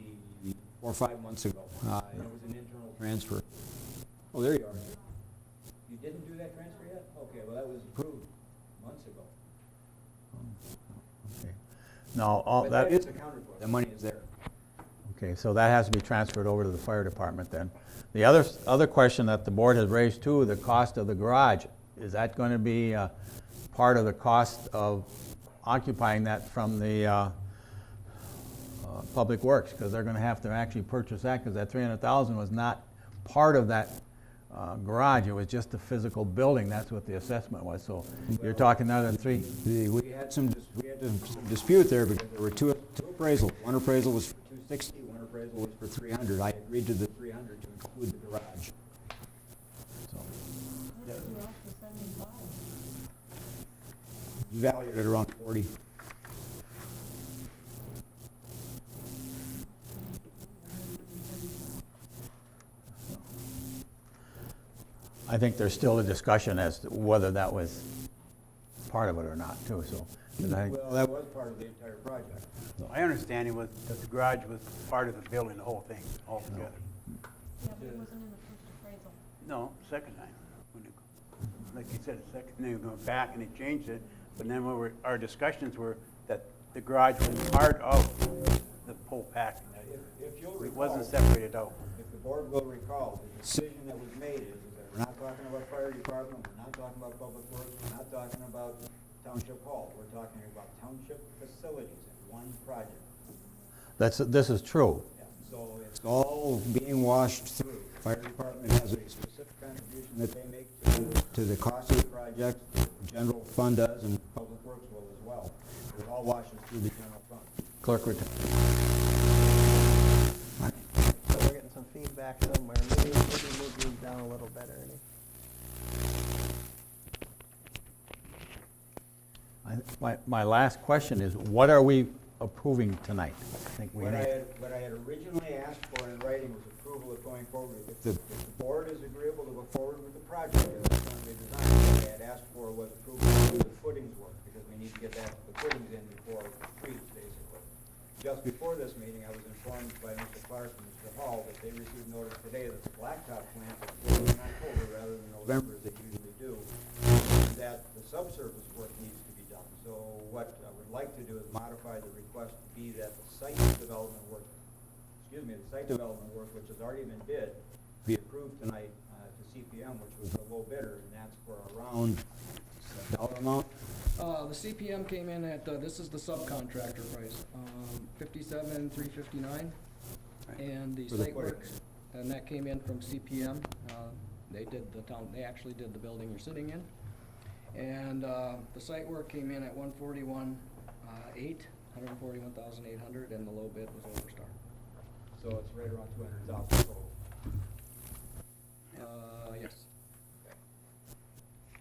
[SPEAKER 5] 4 or 5 months ago. It was an internal transfer. Oh, there you are. You didn't do that transfer yet? Okay, well, that was approved months ago.
[SPEAKER 3] okay. Now all
[SPEAKER 5] But
[SPEAKER 3] that
[SPEAKER 5] is accounted for. The money is there.
[SPEAKER 3] okay. So that has to be transferred over to the fire department then. The other question that the board has raised too, the cost of the garage, is that going to be part of the cost of occupying that from the Public Works? Because they're going to have to actually purchase that, because that $300,000 was not part of that garage. It was just a physical building. That's what the assessment was. So you're talking another three.
[SPEAKER 5] We had some dispute there because there were two appraisals. One appraisal was for $260, one appraisal was for $300. I agreed to the $300 to include the garage. So valued at around 40.
[SPEAKER 3] I think there's still a discussion as to whether that was part of it or not, too, so. 'cause I-
[SPEAKER 5] Well, that was part of the entire project.
[SPEAKER 4] My understanding was that the garage was part of the building, the whole thing, altogether.
[SPEAKER 2] Yeah, but it wasn't in the first appraisal.
[SPEAKER 4] No, second time. When you- Like you said, the second, they go back and they changed it, but then our discussions were that the garage was part of the whole package.
[SPEAKER 5] If you'll
[SPEAKER 4] It
[SPEAKER 5] recall,
[SPEAKER 4] wasn't separated out.
[SPEAKER 5] if the board will recall, the decision that was made is that we're not talking about fire department, we're not talking about public works, we're not talking about township hall, we're talking about township facilities in one project.
[SPEAKER 3] This is true.
[SPEAKER 5] Yeah, so it's all being washed through. Fire department has a specific contribution that they make to the cost of the project, general fund does, and public works will as well. It all washes through the general fund.
[SPEAKER 3] Clerk return.
[SPEAKER 1] So we're getting some feedback somewhere. Maybe move these down a little better, Ernie.
[SPEAKER 3] My last question is, what are we approving tonight? I think we
[SPEAKER 5] What I
[SPEAKER 3] need.
[SPEAKER 5] had originally asked for in writing was approval of going forward. If the board is agreeable to go forward with the project as it's currently designed, what I had asked for was approval to do the footings work, because we need to get the footings in before trees, basically. Just before this meeting, I was informed by Mr. Clark and Mr. Hall that they received notice today that the blacktop plant is going in October rather than November as they usually do, and that the subsurface work needs to be done. So what I would like to do is modify the request to be that the site development work, the site development work, which has already been bid, be approved tonight to CPM, which was the low bidder, and that's for around dollar amount.
[SPEAKER 6] The CPM came in at, this is the subcontractor price, $57,359, and the
[SPEAKER 5] For the
[SPEAKER 6] site works, and that came in from CPM. They actually did the building you're sitting in. And the site work came in at $141,800, and the low bid was Overstar.
[SPEAKER 5] So it's right around 200,000 total.
[SPEAKER 6] Yes.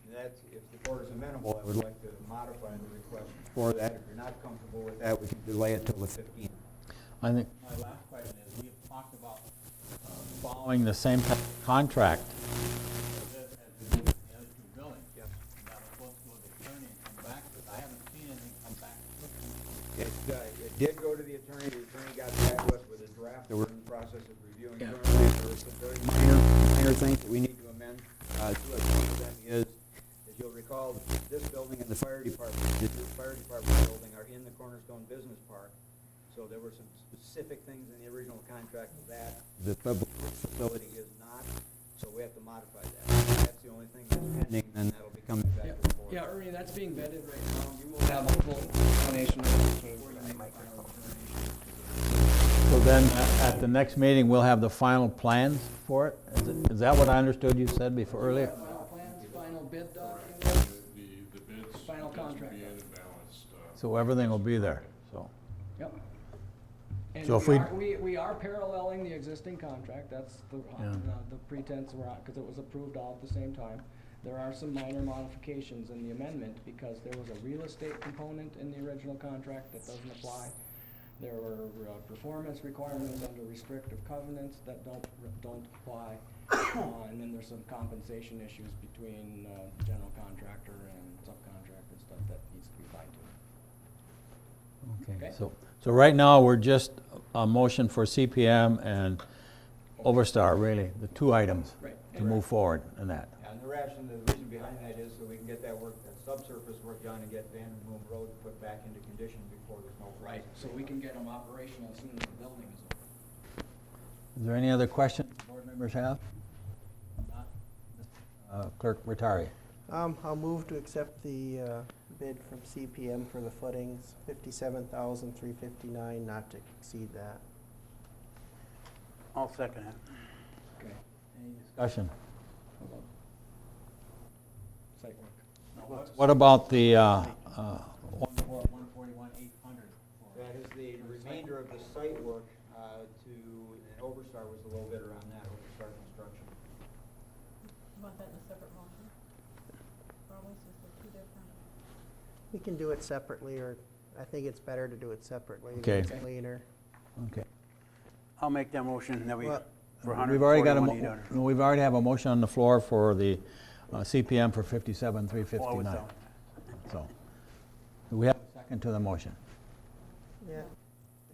[SPEAKER 5] And that's, if the board is amenable, I would like to modify the request for that. If you're not comfortable with that, we can delay it till the 15th.
[SPEAKER 3] I think my last question is, we have talked about following the same type of contract as we did with the other two buildings.
[SPEAKER 5] Yes.
[SPEAKER 3] And that was supposed to go to the attorney and come back, but I haven't seen anything come back.
[SPEAKER 5] It did go to the attorney. The attorney got back to us with a draft that we're in the process of reviewing.
[SPEAKER 6] Yeah.
[SPEAKER 5] Currently, there are some very minor things that we need to amend. Two of them is, as you'll recall, this building and the fire department building are in the Cornerstone Business Park. So there were some specific things in the original contract of that. The public facility is not, so we have to modify that. That's the only thing that's pending, and that'll be coming back to the board.
[SPEAKER 6] Yeah, Ernie, that's being vetted right now. You will have a full explanation of it.
[SPEAKER 3] So then, at the next meeting, we'll have the final plans for it? Is that what I understood you said before earlier?
[SPEAKER 6] Final plans, final bid document.
[SPEAKER 7] The bids.
[SPEAKER 6] Final
[SPEAKER 7] bids will
[SPEAKER 6] contract.
[SPEAKER 7] be in and balanced.
[SPEAKER 3] So everything will be there, so.
[SPEAKER 6] Yep. And
[SPEAKER 3] So if
[SPEAKER 6] we are paralleling the existing contract, that's
[SPEAKER 3] Yeah.
[SPEAKER 6] the pretense we're on, because it was approved all at the same time. There are some minor modifications in the amendment, because there was a real estate component in the original contract that doesn't apply. There were performance requirements under restrictive covenants that don't apply. And then there's some compensation issues between general contractor and subcontractor stuff that needs to be fine-tuned.
[SPEAKER 3] Okay,
[SPEAKER 6] Okay.
[SPEAKER 3] so right now, we're just a motion for CPM and Overstar, really, the two items
[SPEAKER 6] Right.
[SPEAKER 3] to move forward in that.
[SPEAKER 5] And the reason behind that is so we can get that work, that subsurface work done and get Van Boom Road put back into condition before the snow.
[SPEAKER 6] Right, so we can get them operational as soon as the building is open.
[SPEAKER 3] Is there any other questions board members have? Clerk Rattari.
[SPEAKER 1] I'll move to accept the bid from CPM for the footings, $57,359, not to exceed that.
[SPEAKER 4] I'll second it.
[SPEAKER 6] Okay.
[SPEAKER 3] Any discussion?
[SPEAKER 6] How about site work?
[SPEAKER 3] What about the 141,800?
[SPEAKER 5] That is the remainder of the site work and Overstar was the low bidder on that, Overstar Construction.
[SPEAKER 2] You want that in a separate motion? Probably, since they're two different.
[SPEAKER 1] We can do it separately, or I think it's better to do it separately.
[SPEAKER 3] Okay.
[SPEAKER 1] It's cleaner.
[SPEAKER 3] Okay.
[SPEAKER 4] I'll make that motion that we,
[SPEAKER 1] Well,
[SPEAKER 4] for
[SPEAKER 3] We've already got
[SPEAKER 4] $141,800.
[SPEAKER 3] we've already have a motion on the floor for the CPM for
[SPEAKER 4] Oh, I was
[SPEAKER 3] $57,359.
[SPEAKER 4] down.
[SPEAKER 3] So, do we have a second to the motion?
[SPEAKER 1] Yeah,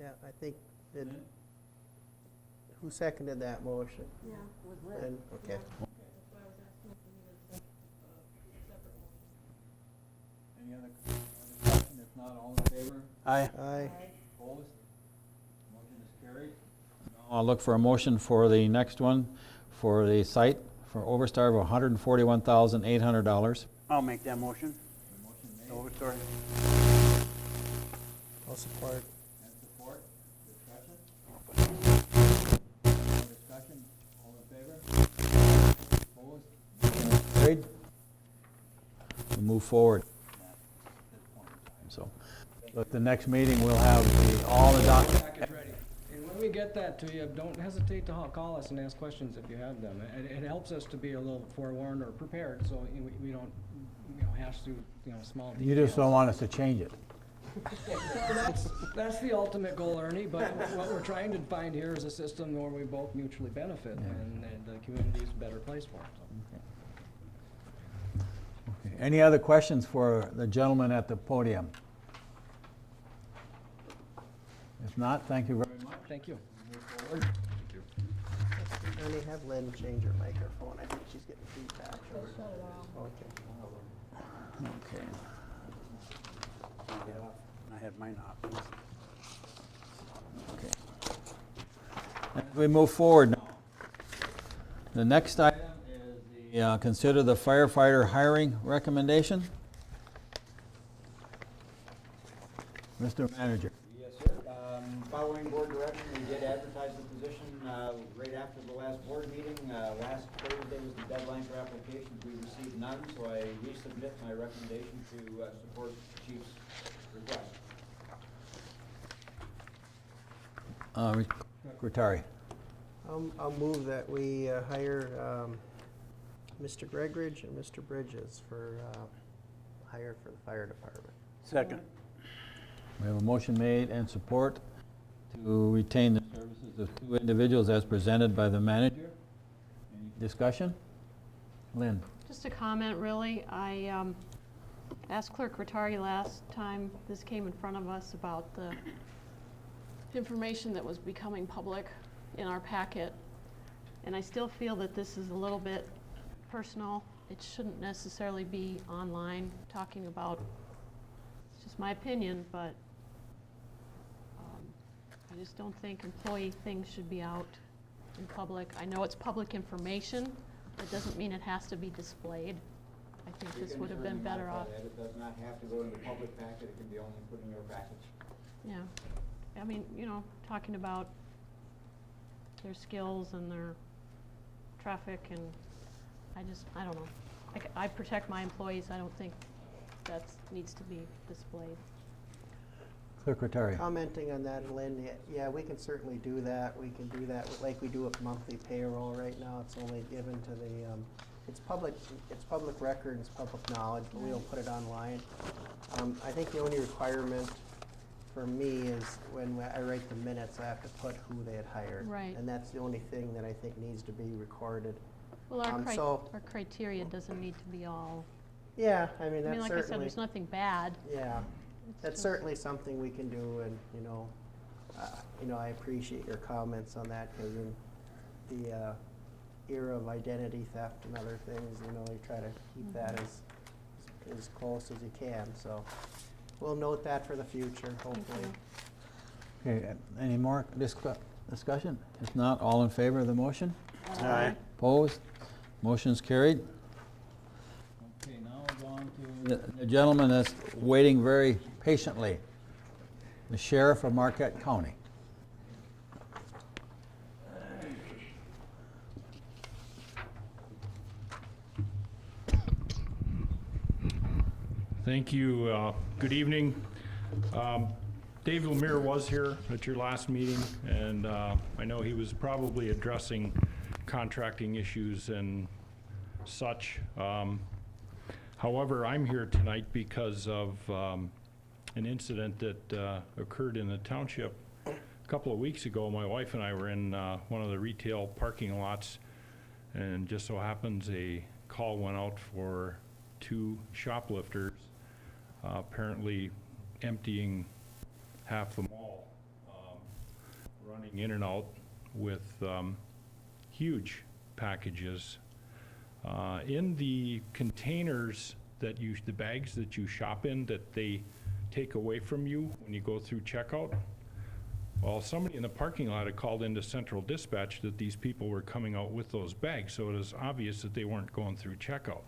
[SPEAKER 1] yeah, I think, who seconded that motion?
[SPEAKER 2] Yeah. Was
[SPEAKER 1] Lynn, okay.
[SPEAKER 2] That's why I was asking if we needed a separate one.
[SPEAKER 3] Any other discussion? If not, all in favor?
[SPEAKER 4] Aye.
[SPEAKER 1] Aye.
[SPEAKER 3] Opposed? Motion is carried. Now I'll look for a motion for the next one, for the site, for Overstar of $141,800.
[SPEAKER 4] I'll make that motion.
[SPEAKER 3] Motion made
[SPEAKER 4] Overstory.
[SPEAKER 1] I'll support.
[SPEAKER 3] and support. Discussion? No discussion? All in favor? Opposed? Motion is carried. We'll move forward. So, at the next meeting, we'll have all the documents.
[SPEAKER 6] Package ready. And when we get that to you, don't hesitate to call us and ask questions if you have them. It helps us to be a little forewarned or prepared, so we don't, hash through, small details.
[SPEAKER 3] You just don't want us to change it.
[SPEAKER 6] That's the ultimate goal, Ernie, but what we're trying to find here is a system where we both mutually benefit, and the community is a better place for it. So.
[SPEAKER 3] Okay. Any other questions for the gentleman at the podium? If not, thank you very much.
[SPEAKER 6] Thank you.
[SPEAKER 3] Move forward.
[SPEAKER 1] Ernie, have Lynn change her microphone. I think she's getting feedback.
[SPEAKER 2] Just shut it off.
[SPEAKER 1] Okay.
[SPEAKER 3] Okay.
[SPEAKER 4] I had mine off.
[SPEAKER 3] Okay. As we move forward now, the next item is the consider the firefighter hiring recommendation. Mr. Manager.
[SPEAKER 5] Yes, sir. Following board direction, we did advertise the position right after the last board meeting. Last Thursday was the deadline for applications. We received none, so I resubmit my recommendation to support the chief's request.
[SPEAKER 3] Secretary.
[SPEAKER 1] I'll move that we hire Mr. Gregridge and Mr. Bridges for hire for the fire department.
[SPEAKER 4] Second.
[SPEAKER 3] We have a motion made and support to retain the services of two individuals as presented by the manager. Any discussion? Lynn?
[SPEAKER 2] Just a comment, really. I asked Clerk Rattari last time this came in front of us about the information that was becoming public in our packet. And I still feel that this is a little bit personal. It shouldn't necessarily be online talking about, it's just my opinion, but I just don't think employee things should be out in public. I know it's public information. It doesn't mean it has to be displayed. I think
[SPEAKER 5] You
[SPEAKER 2] this
[SPEAKER 5] can
[SPEAKER 2] would have been
[SPEAKER 5] certainly
[SPEAKER 2] better
[SPEAKER 5] modify
[SPEAKER 2] off.
[SPEAKER 5] that. It does not have to go in the public packet. It can be only put in your package.
[SPEAKER 2] Yeah. I mean, talking about their skills and their traffic, and I don't know. I protect my employees. I don't think that needs to be displayed.
[SPEAKER 3] Secretary.
[SPEAKER 1] Commenting on that, Lynn, yeah, we can certainly do that. We can do that like we do with monthly payroll right now. It's only given to the, it's public record, it's public knowledge, but we don't put it online. I think the only requirement for me is when I write the minutes, I have to put who they had hired.
[SPEAKER 2] Right.
[SPEAKER 1] And that's the only thing that I think needs to be recorded.
[SPEAKER 2] Well, our
[SPEAKER 1] So-
[SPEAKER 2] our criteria doesn't need to be all,
[SPEAKER 1] Yeah, I mean, that's
[SPEAKER 2] like I said,
[SPEAKER 1] certainly,
[SPEAKER 2] there's nothing bad.
[SPEAKER 1] yeah.
[SPEAKER 2] It's
[SPEAKER 1] That's
[SPEAKER 2] just-
[SPEAKER 1] certainly something we can do, and, I appreciate your comments on that, because in the era of identity theft and other things, you try to keep that as close as you can, so we'll note that for the future, hopefully.
[SPEAKER 3] Okay, any more discussion? If not, all in favor of the motion?
[SPEAKER 4] Aye.
[SPEAKER 3] Opposed? Motion's carried. Okay, now we're on to the gentleman that's waiting very patiently, the sheriff of Marquette County.
[SPEAKER 7] Thank you. Good evening. Dave Lemire was here at your last meeting, and I know he was probably addressing contracting issues and such. However, I'm here tonight because of an incident that occurred in the township a couple of weeks ago. My wife and I were in one of the retail parking lots, and just so happens a call went out for two shoplifters apparently emptying half the mall, running in and out with huge packages. In the containers that you, the bags that you shop in that they take away from you when you go through checkout, well, somebody in the parking lot had called into central dispatch that these people were coming out with those bags, so it was obvious that they weren't going through checkout.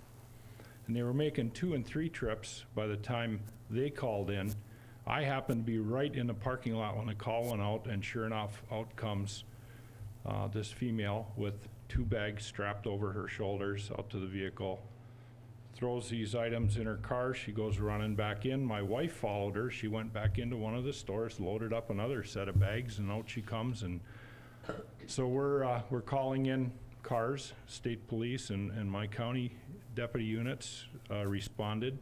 [SPEAKER 7] And they were making 2 and 3 trips by the time they called in. I happened to be right in the parking lot when the call went out, and sure enough, out comes this female with 2 bags strapped over her shoulders out to the vehicle, throws these items in her car. She goes running back in. My wife followed her. She went back into one of the stores, loaded up another set of bags, and out she comes. And so we're calling in cars. State police and my county deputy units responded.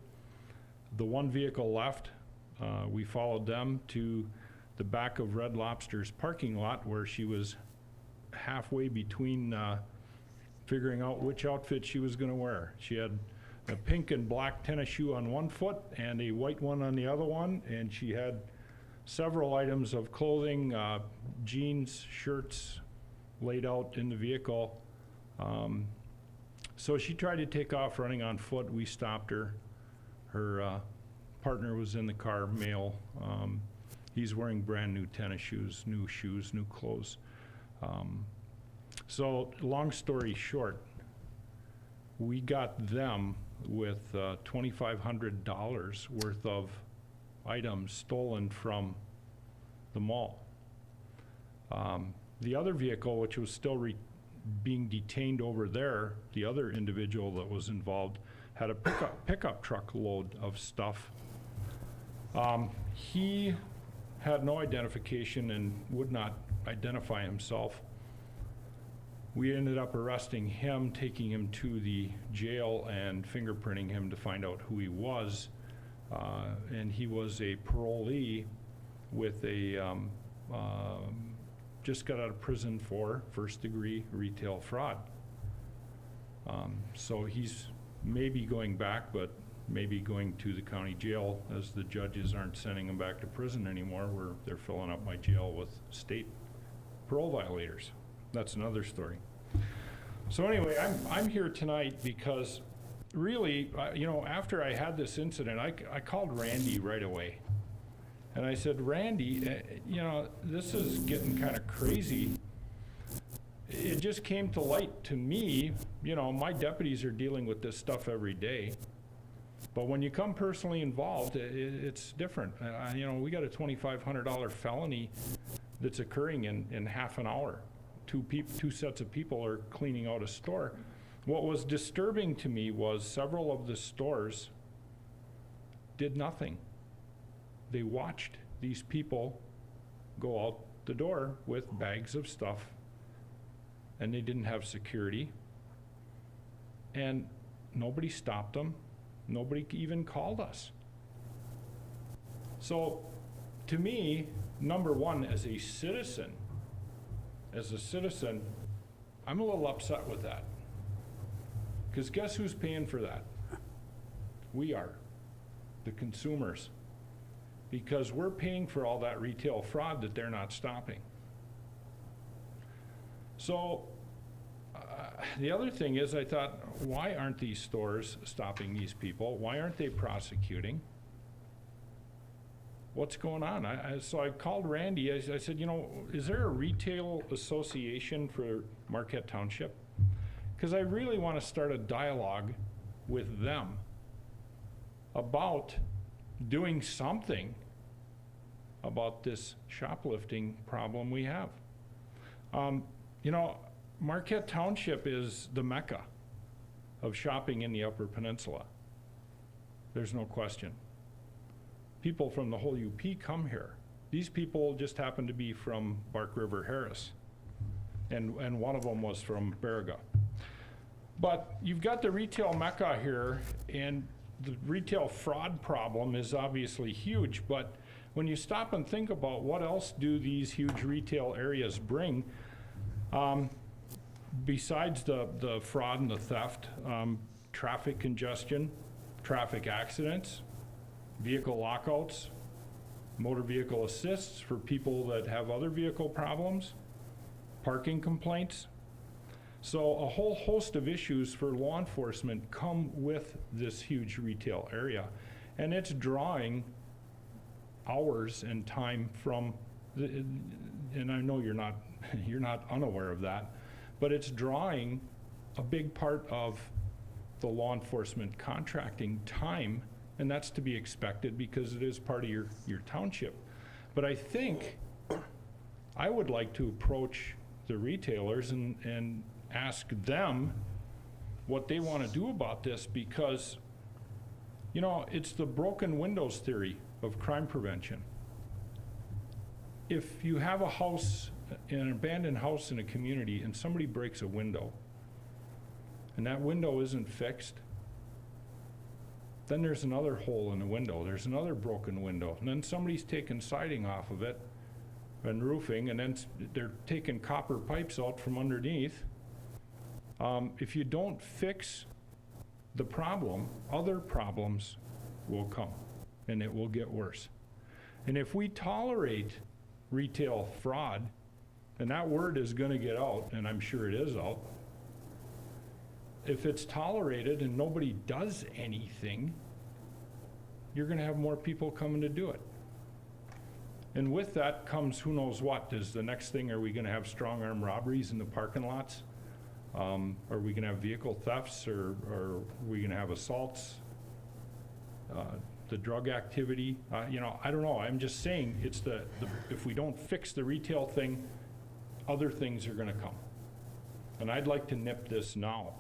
[SPEAKER 7] The one vehicle left, we followed them to the back of Red Lobster's parking lot, where she was halfway between figuring out which outfit she was going to wear. She had a pink and black tennis shoe on one foot and a white one on the other one, and she had several items of clothing, jeans, shirts, laid out in the vehicle. So she tried to take off running on foot. We stopped her. Her partner was in the car, male. He's wearing brand new tennis shoes, new clothes. So long story short, we got them with $2,500 worth of items stolen from the mall. The other vehicle, which was still being detained over there, the other individual that was involved had a pickup truck load of stuff. He had no identification and would not identify himself. We ended up arresting him, taking him to the jail and fingerprinting him to find out who he was. And he was a parolee with a, just got out of prison for first-degree retail fraud. So he's maybe going back, but maybe going to the county jail, as the judges aren't sending him back to prison anymore, where they're filling up my jail with state parole violators. That's another story. So anyway, I'm here tonight because really, you know, after I had this incident, I called Randy right away. And I said, Randy, you know, this is getting kind of crazy. It just came to light to me, you know, my deputies are dealing with this stuff every day. But when you come personally involved, it's different. You know, we got a $2,500 felony that's occurring in half an hour. Two sets of people are cleaning out a store. What was disturbing to me was several of the stores did nothing. They watched these people go out the door with bags of stuff, and they didn't have security. And nobody stopped them. Nobody even called us. So, to me, number one, as a citizen, I'm a little upset with that. Because guess who's paying for that? We are, the consumers. Because we're paying for all that retail fraud that they're not stopping. So, the other thing is, I thought, why aren't these stores stopping these people? Why aren't they prosecuting? What's going on? So I called Randy. I said, you know, is there a retail association for Marquette Township? Because I really want to start a dialogue with them about doing something about this shoplifting problem we have. You know, Marquette Township is the mecca of shopping in the Upper Peninsula. There's no question. People from the whole UP come here. These people just happen to be from Bark River Harris, and one of them was from Baraga. But you've got the retail mecca here, and the retail fraud problem is obviously huge, but when you stop and think about what else do these huge retail areas bring, besides the fraud and the theft, traffic congestion, traffic accidents, vehicle lockouts, motor vehicle assists for people that have other vehicle problems, parking complaints. So a whole host of issues for law enforcement come with this huge retail area. And it's drawing hours and time from, and I know you're not, you're not unaware of that, but it's drawing a big part of the law enforcement contracting time, and that's to be expected because it is part of your township. But I think I would like to approach the retailers and ask them what they want to do about this, because, you know, it's the broken windows theory of crime prevention. If you have a house, an abandoned house in a community, and somebody breaks a window, and that window isn't fixed, then there's another hole in the window, there's another broken window, and then somebody's taking siding off of it and roofing, and then they're taking copper pipes out from underneath. If you don't fix the problem, other problems will come, and it will get worse. And if we tolerate retail fraud, and that word is going to get out, and I'm sure it is out, if it's tolerated and nobody does anything, you're going to have more people coming to do it. And with that comes who knows what. Is the next thing, are we going to have strong arm robberies in the parking lots? Are we going to have vehicle thefts, or are we going to have assaults? The drug activity, you know, I don't know. I'm just saying, it's if we don't fix the retail thing, other things are going to come. And I'd like to nip this now.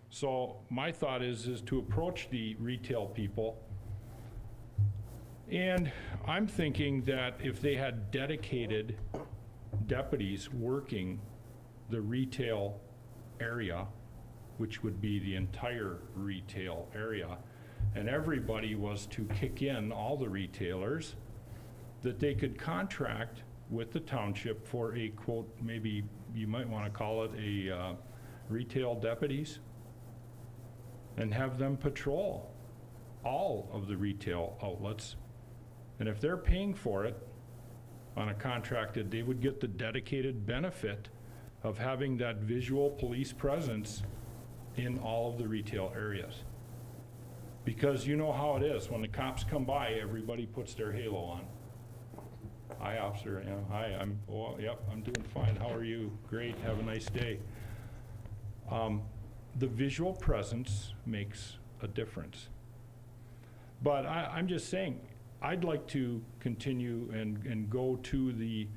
[SPEAKER 7] So my thought is to approach the retail people, and I'm thinking that if they had dedicated deputies working the retail area, which would be the entire retail area, and everybody was to kick in, all the retailers, that they could contract with the township for a quote, maybe you might want to call it a retail deputies, and have them patrol all of the retail outlets. And if they're paying for it on a contracted, they would get the dedicated benefit of having that visual police presence in all of the retail areas. Because you know how it is, when the cops come by, everybody puts their halo on. Hi, officer, you know, hi, yep, I'm doing fine, how are you? Great, have a nice day. The visual presence makes a difference. But I'm just saying, I'd like to continue and go to the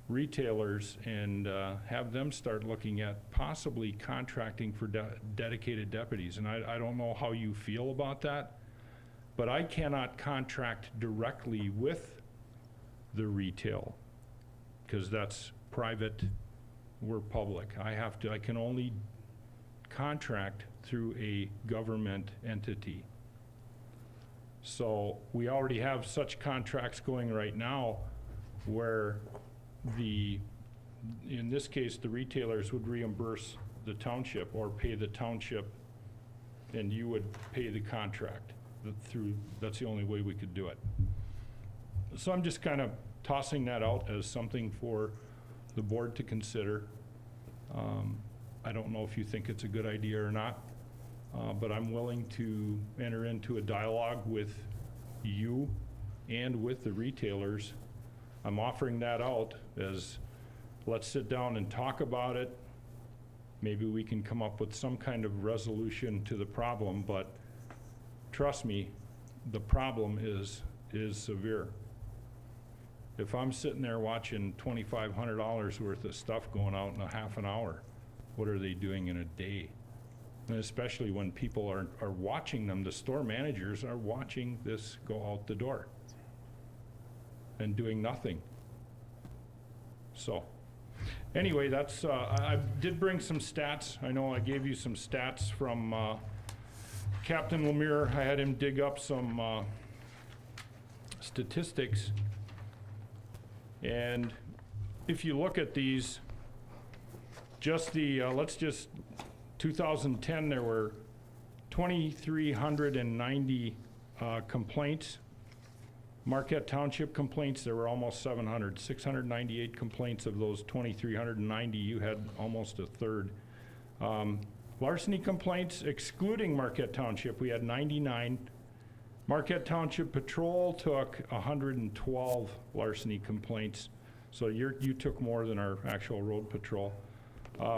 [SPEAKER 7] retailers and have them start looking at possibly contracting for dedicated deputies. And I don't know how you feel about that, but I cannot contract directly with the retail because that's private, we're public. I can only contract through a government entity. So we already have such contracts going right now where in this case, the retailers would reimburse the township or pay the township, and you would pay the contract that's the only way we could do it. So I'm just kind of tossing that out as something for the board to consider. I don't know if you think it's a good idea or not, but I'm willing to enter into a dialogue with you and with the retailers. I'm offering that out as, let's sit down and talk about it. Maybe we can come up with some kind of resolution to the problem, but trust me, the problem is severe. If I'm sitting there watching $2,500 worth of stuff going out in a half an hour, what are they doing in a day? And especially when people are watching them, the store managers are watching this go out the door and doing nothing. So anyway, that's, I did bring some stats. I know I gave you some stats from Captain Lemire. I had him dig up some statistics. And if you look at these, just the, 2010, there were 2,390
[SPEAKER 9] Complaints, Marquette Township complaints, there were almost 700, 698 complaints of those 2,390. You had almost a third. Larceny complaints, excluding Marquette Township, we had 99. Marquette Township Patrol took 112 larceny complaints. So you took more than our actual road patrol.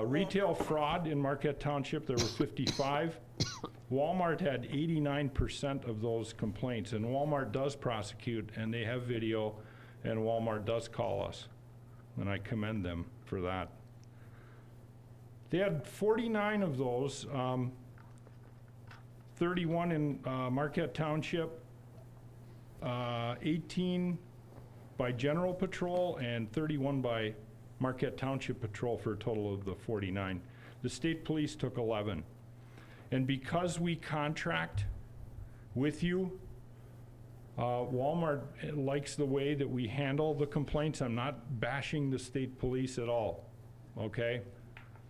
[SPEAKER 9] Retail fraud in Marquette Township, there were 55. Walmart had 89% of those complaints, and Walmart does prosecute, and they have video, and Walmart does call us, and I commend them for that. They had 49 of those, 31 in Marquette Township, 18 by General Patrol, and 31 by Marquette Township Patrol for a total of the 49. The state police took 11. And because we contract with you, Walmart likes the way that we handle the complaints. I'm not bashing the state police at all, okay?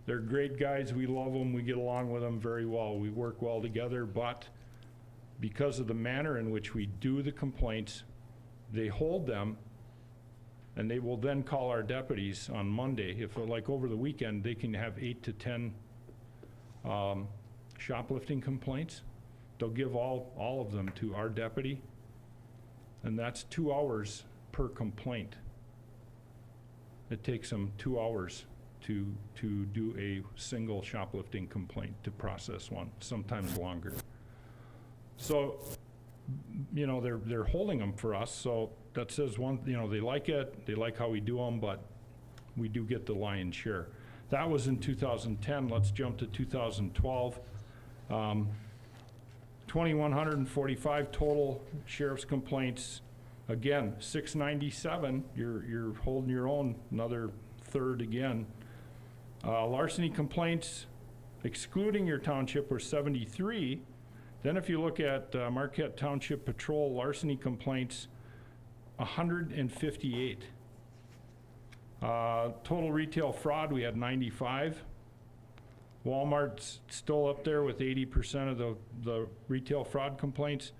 [SPEAKER 9] They're great guys, we love them, we get along with them very well, we work well together, but because of the manner in which we do the complaints, they hold them, and they will then call our deputies on Monday. If, like over the weekend, they can have 8 to 10 shoplifting complaints. They'll give all of them to our deputy, and that's 2 hours per complaint. It takes them 2 hours to do a single shoplifting complaint, to process one, sometimes longer. So, you know, they're holding them for us, so that says one, you know, they like it, they like how we do them, but we do get the lion's share. That was in 2010. Let's jump to 2012. 2,145 total sheriff's complaints. Again, 697, you're holding your own, another third again. Larceny complaints, excluding your township, were 73. Then if you look at Marquette Township Patrol larceny complaints, 158. Total retail fraud, we had 95. Walmart's still up there with 80% of the retail fraud complaints.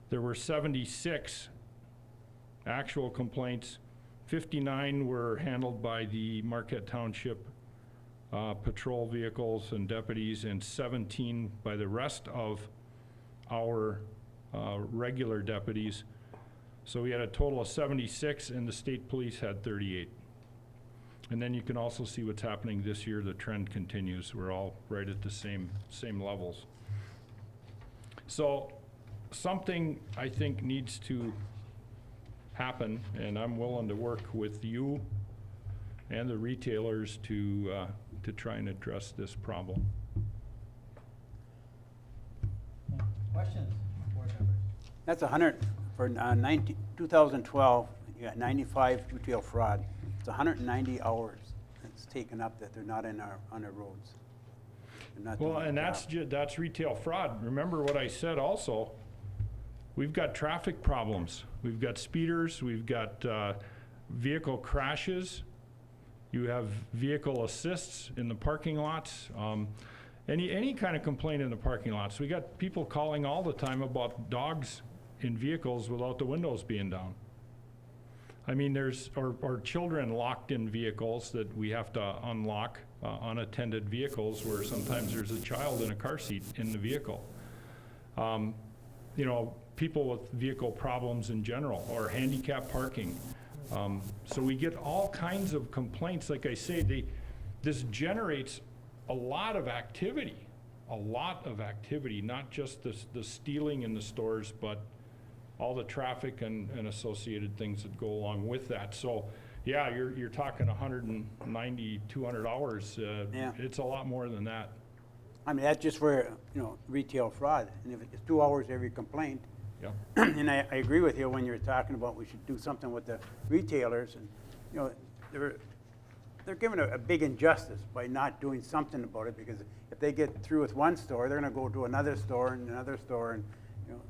[SPEAKER 9] There were 76 actual complaints. 59 were handled by the Marquette Township patrol vehicles and deputies, and 17 by the rest of our regular deputies. So we had a total of 76, and the state police had 38. And then you can also see what's happening this year. The trend continues. We're all right at the same levels. So something, I think, needs to happen, and I'm willing to work with you and the retailers to try and address this problem.
[SPEAKER 5] Questions, board members?
[SPEAKER 4] That's 100, for 2012, you got 95 retail fraud. It's 190 hours that's taken up that they're not on our roads. They're not
[SPEAKER 9] Well,
[SPEAKER 4] doing
[SPEAKER 9] and
[SPEAKER 4] the
[SPEAKER 9] that's retail fraud. Remember what I said also. We've got traffic problems. We've got speeders, we've got vehicle crashes. You have vehicle assists in the parking lots. Any kind of complaint in the parking lots. We got people calling all the time about dogs in vehicles without the windows being down. I mean, there's, or children locked in vehicles that we have to unlock, unattended vehicles where sometimes there's a child in a car seat in the vehicle. You know, people with vehicle problems in general, or handicap parking. So we get all kinds of complaints. Like I say, this generates a lot of activity, not just the stealing in the stores, but all the traffic and associated things that go along with that. So yeah, you're talking 190, 200 hours.
[SPEAKER 4] Yeah.
[SPEAKER 9] It's a lot more than that.
[SPEAKER 4] I mean, that's just for, you know, retail fraud. And if it's 2 hours every complaint,
[SPEAKER 9] Yeah.
[SPEAKER 4] and I agree with you when you're talking about we should do something with the retailers, and, you know, they're given a big injustice by not doing something about it, because if they get through with one store, they're gonna go to another store, and, you know,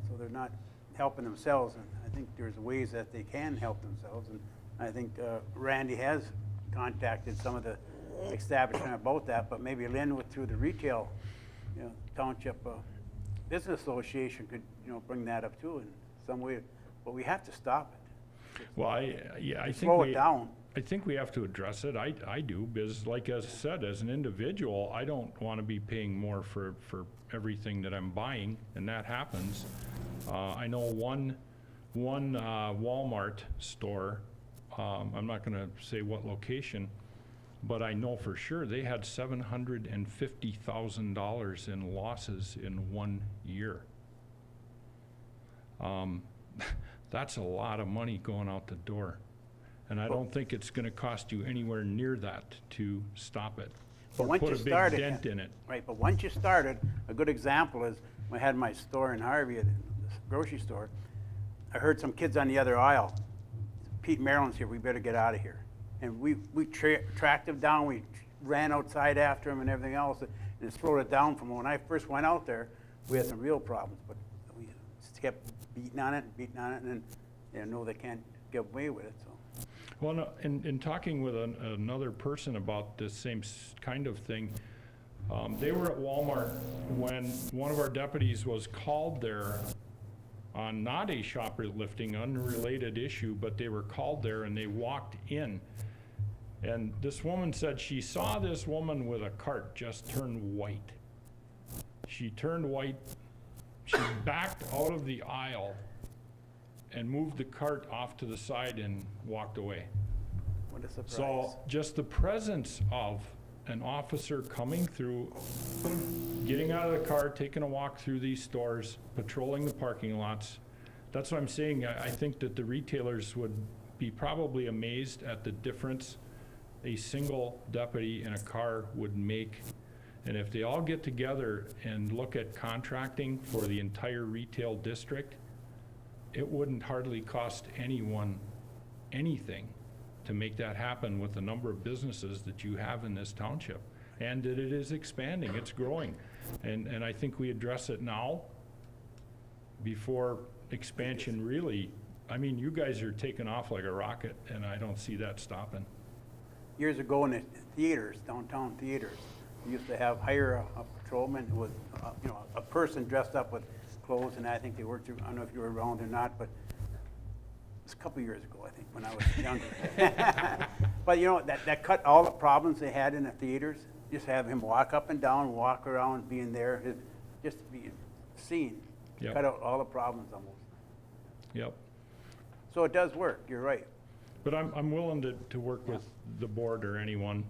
[SPEAKER 4] so they're not helping themselves. And I think there's ways that they can help themselves, and I think Randy has contacted some of the establishment about that, but maybe Lynn through the retail, you know, township business association could, you know, bring that up too in some way, but we have to stop it.
[SPEAKER 9] Well, I think
[SPEAKER 4] Slow it down.
[SPEAKER 9] I think we have to address it. I do, because like I said, as an individual, I don't want to be paying more for everything that I'm buying, and that happens. I know one Walmart store, I'm not gonna say what location, but I know for sure they had $750,000 in losses in 1 year. That's a lot of money going out the door. And I don't think it's gonna cost you anywhere near that to stop it.
[SPEAKER 4] But
[SPEAKER 9] Or
[SPEAKER 4] once
[SPEAKER 9] put
[SPEAKER 4] you
[SPEAKER 9] a big
[SPEAKER 4] start it,
[SPEAKER 9] dent in it.
[SPEAKER 4] Right, but once you started, a good example is, when I had my store in Harvey, at the grocery store, I heard some kids on the other aisle, Pete Maryland's here, we better get out of here. And we tracked him down, we ran outside after him and everything else, and it slowed it down from when I first went out there, we had some real problems, but we just kept beating on it, and then, you know, they can't get away with it, so.
[SPEAKER 9] Well, no, in talking with another person about this same kind of thing, they were at Walmart when one of our deputies was called there on not a shoplifting, unrelated issue, but they were called there and they walked in. And this woman said she saw this woman with a cart just turn white. She turned white, she backed out of the aisle and moved the cart off to the side and walked away.
[SPEAKER 4] What a surprise.
[SPEAKER 9] So just the presence of an officer coming through, getting out of the car, taking a walk through these stores, patrolling the parking lots, that's what I'm saying. I think that the retailers would be probably amazed at the difference a single deputy in a car would make. And if they all get together and look at contracting for the entire retail district, it wouldn't hardly cost anyone anything to make that happen with the number of businesses that you have in this township. And that it is expanding, it's growing. And I think we address it now before expansion really, I mean, you guys are taking off like a rocket, and I don't see that stopping.
[SPEAKER 4] Years ago in the theaters, downtown theaters, we used to hire a patrolman who was, you know, a person dressed up with clothes, and I think they worked through, I don't know if you were around or not, but it's a couple years ago, I think, when I was younger. But you know, that cut all the problems they had in the theaters. Just have him walk up and down, walk around, being there, just to be seen.
[SPEAKER 9] Yep.
[SPEAKER 4] Cut out all the problems almost.
[SPEAKER 9] Yep.
[SPEAKER 4] So it does work, you're right.
[SPEAKER 9] But I'm willing to work with the board or anyone.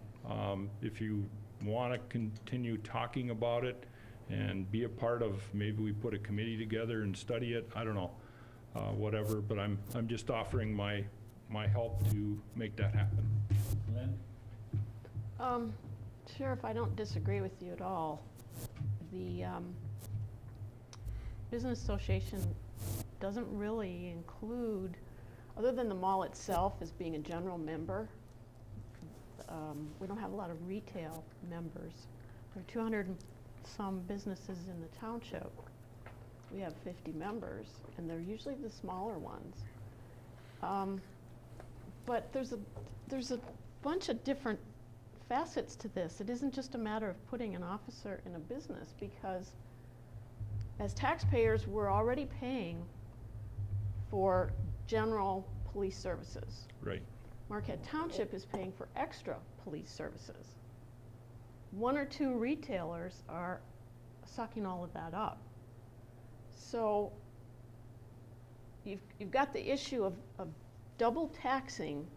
[SPEAKER 9] If you want to continue talking about it and be a part of, maybe we put a committee together and study it, I don't know, whatever, but I'm just offering my help to make that happen. Lynn?
[SPEAKER 2] Sheriff, I don't disagree with you at all. The Business Association doesn't really include, other than the mall itself as being a general member, we don't have a lot of retail members. There are 200 and some businesses in the township. We have 50 members, and they're usually the smaller ones. But there's a bunch of different facets to this. It isn't just a matter of putting an officer in a business, because as taxpayers, we're already paying for general police services.
[SPEAKER 9] Right.
[SPEAKER 2] Marquette Township is paying for extra police services. 1 or 2 retailers are sucking all of that up. So you've got the issue of double taxing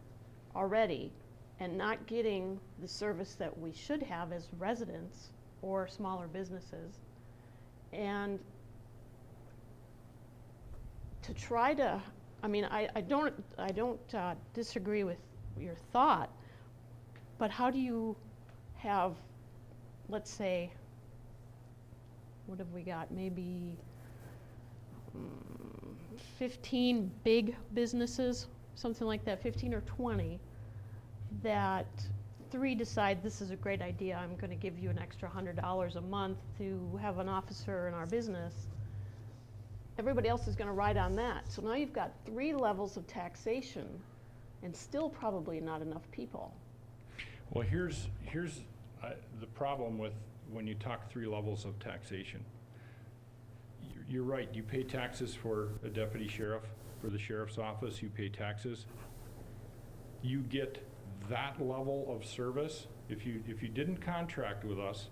[SPEAKER 2] already and not getting the service that we should have as residents or smaller businesses. And to try to, I mean, I don't disagree with your thought, but how do you have, let's say, what have we got? Maybe 15 big businesses, something like that, 15 or 20, that 3 decide this is a great idea, I'm going to give you an extra $100 a month to have an officer in our business. Everybody else is going to ride on that. So now you've got 3 levels of taxation and still probably not enough people.
[SPEAKER 9] Well, here's the problem with when you talk 3 levels of taxation. you're right, you pay taxes for a deputy sheriff, for the sheriff's office, you pay taxes. You get that level of service, if you didn't contract with us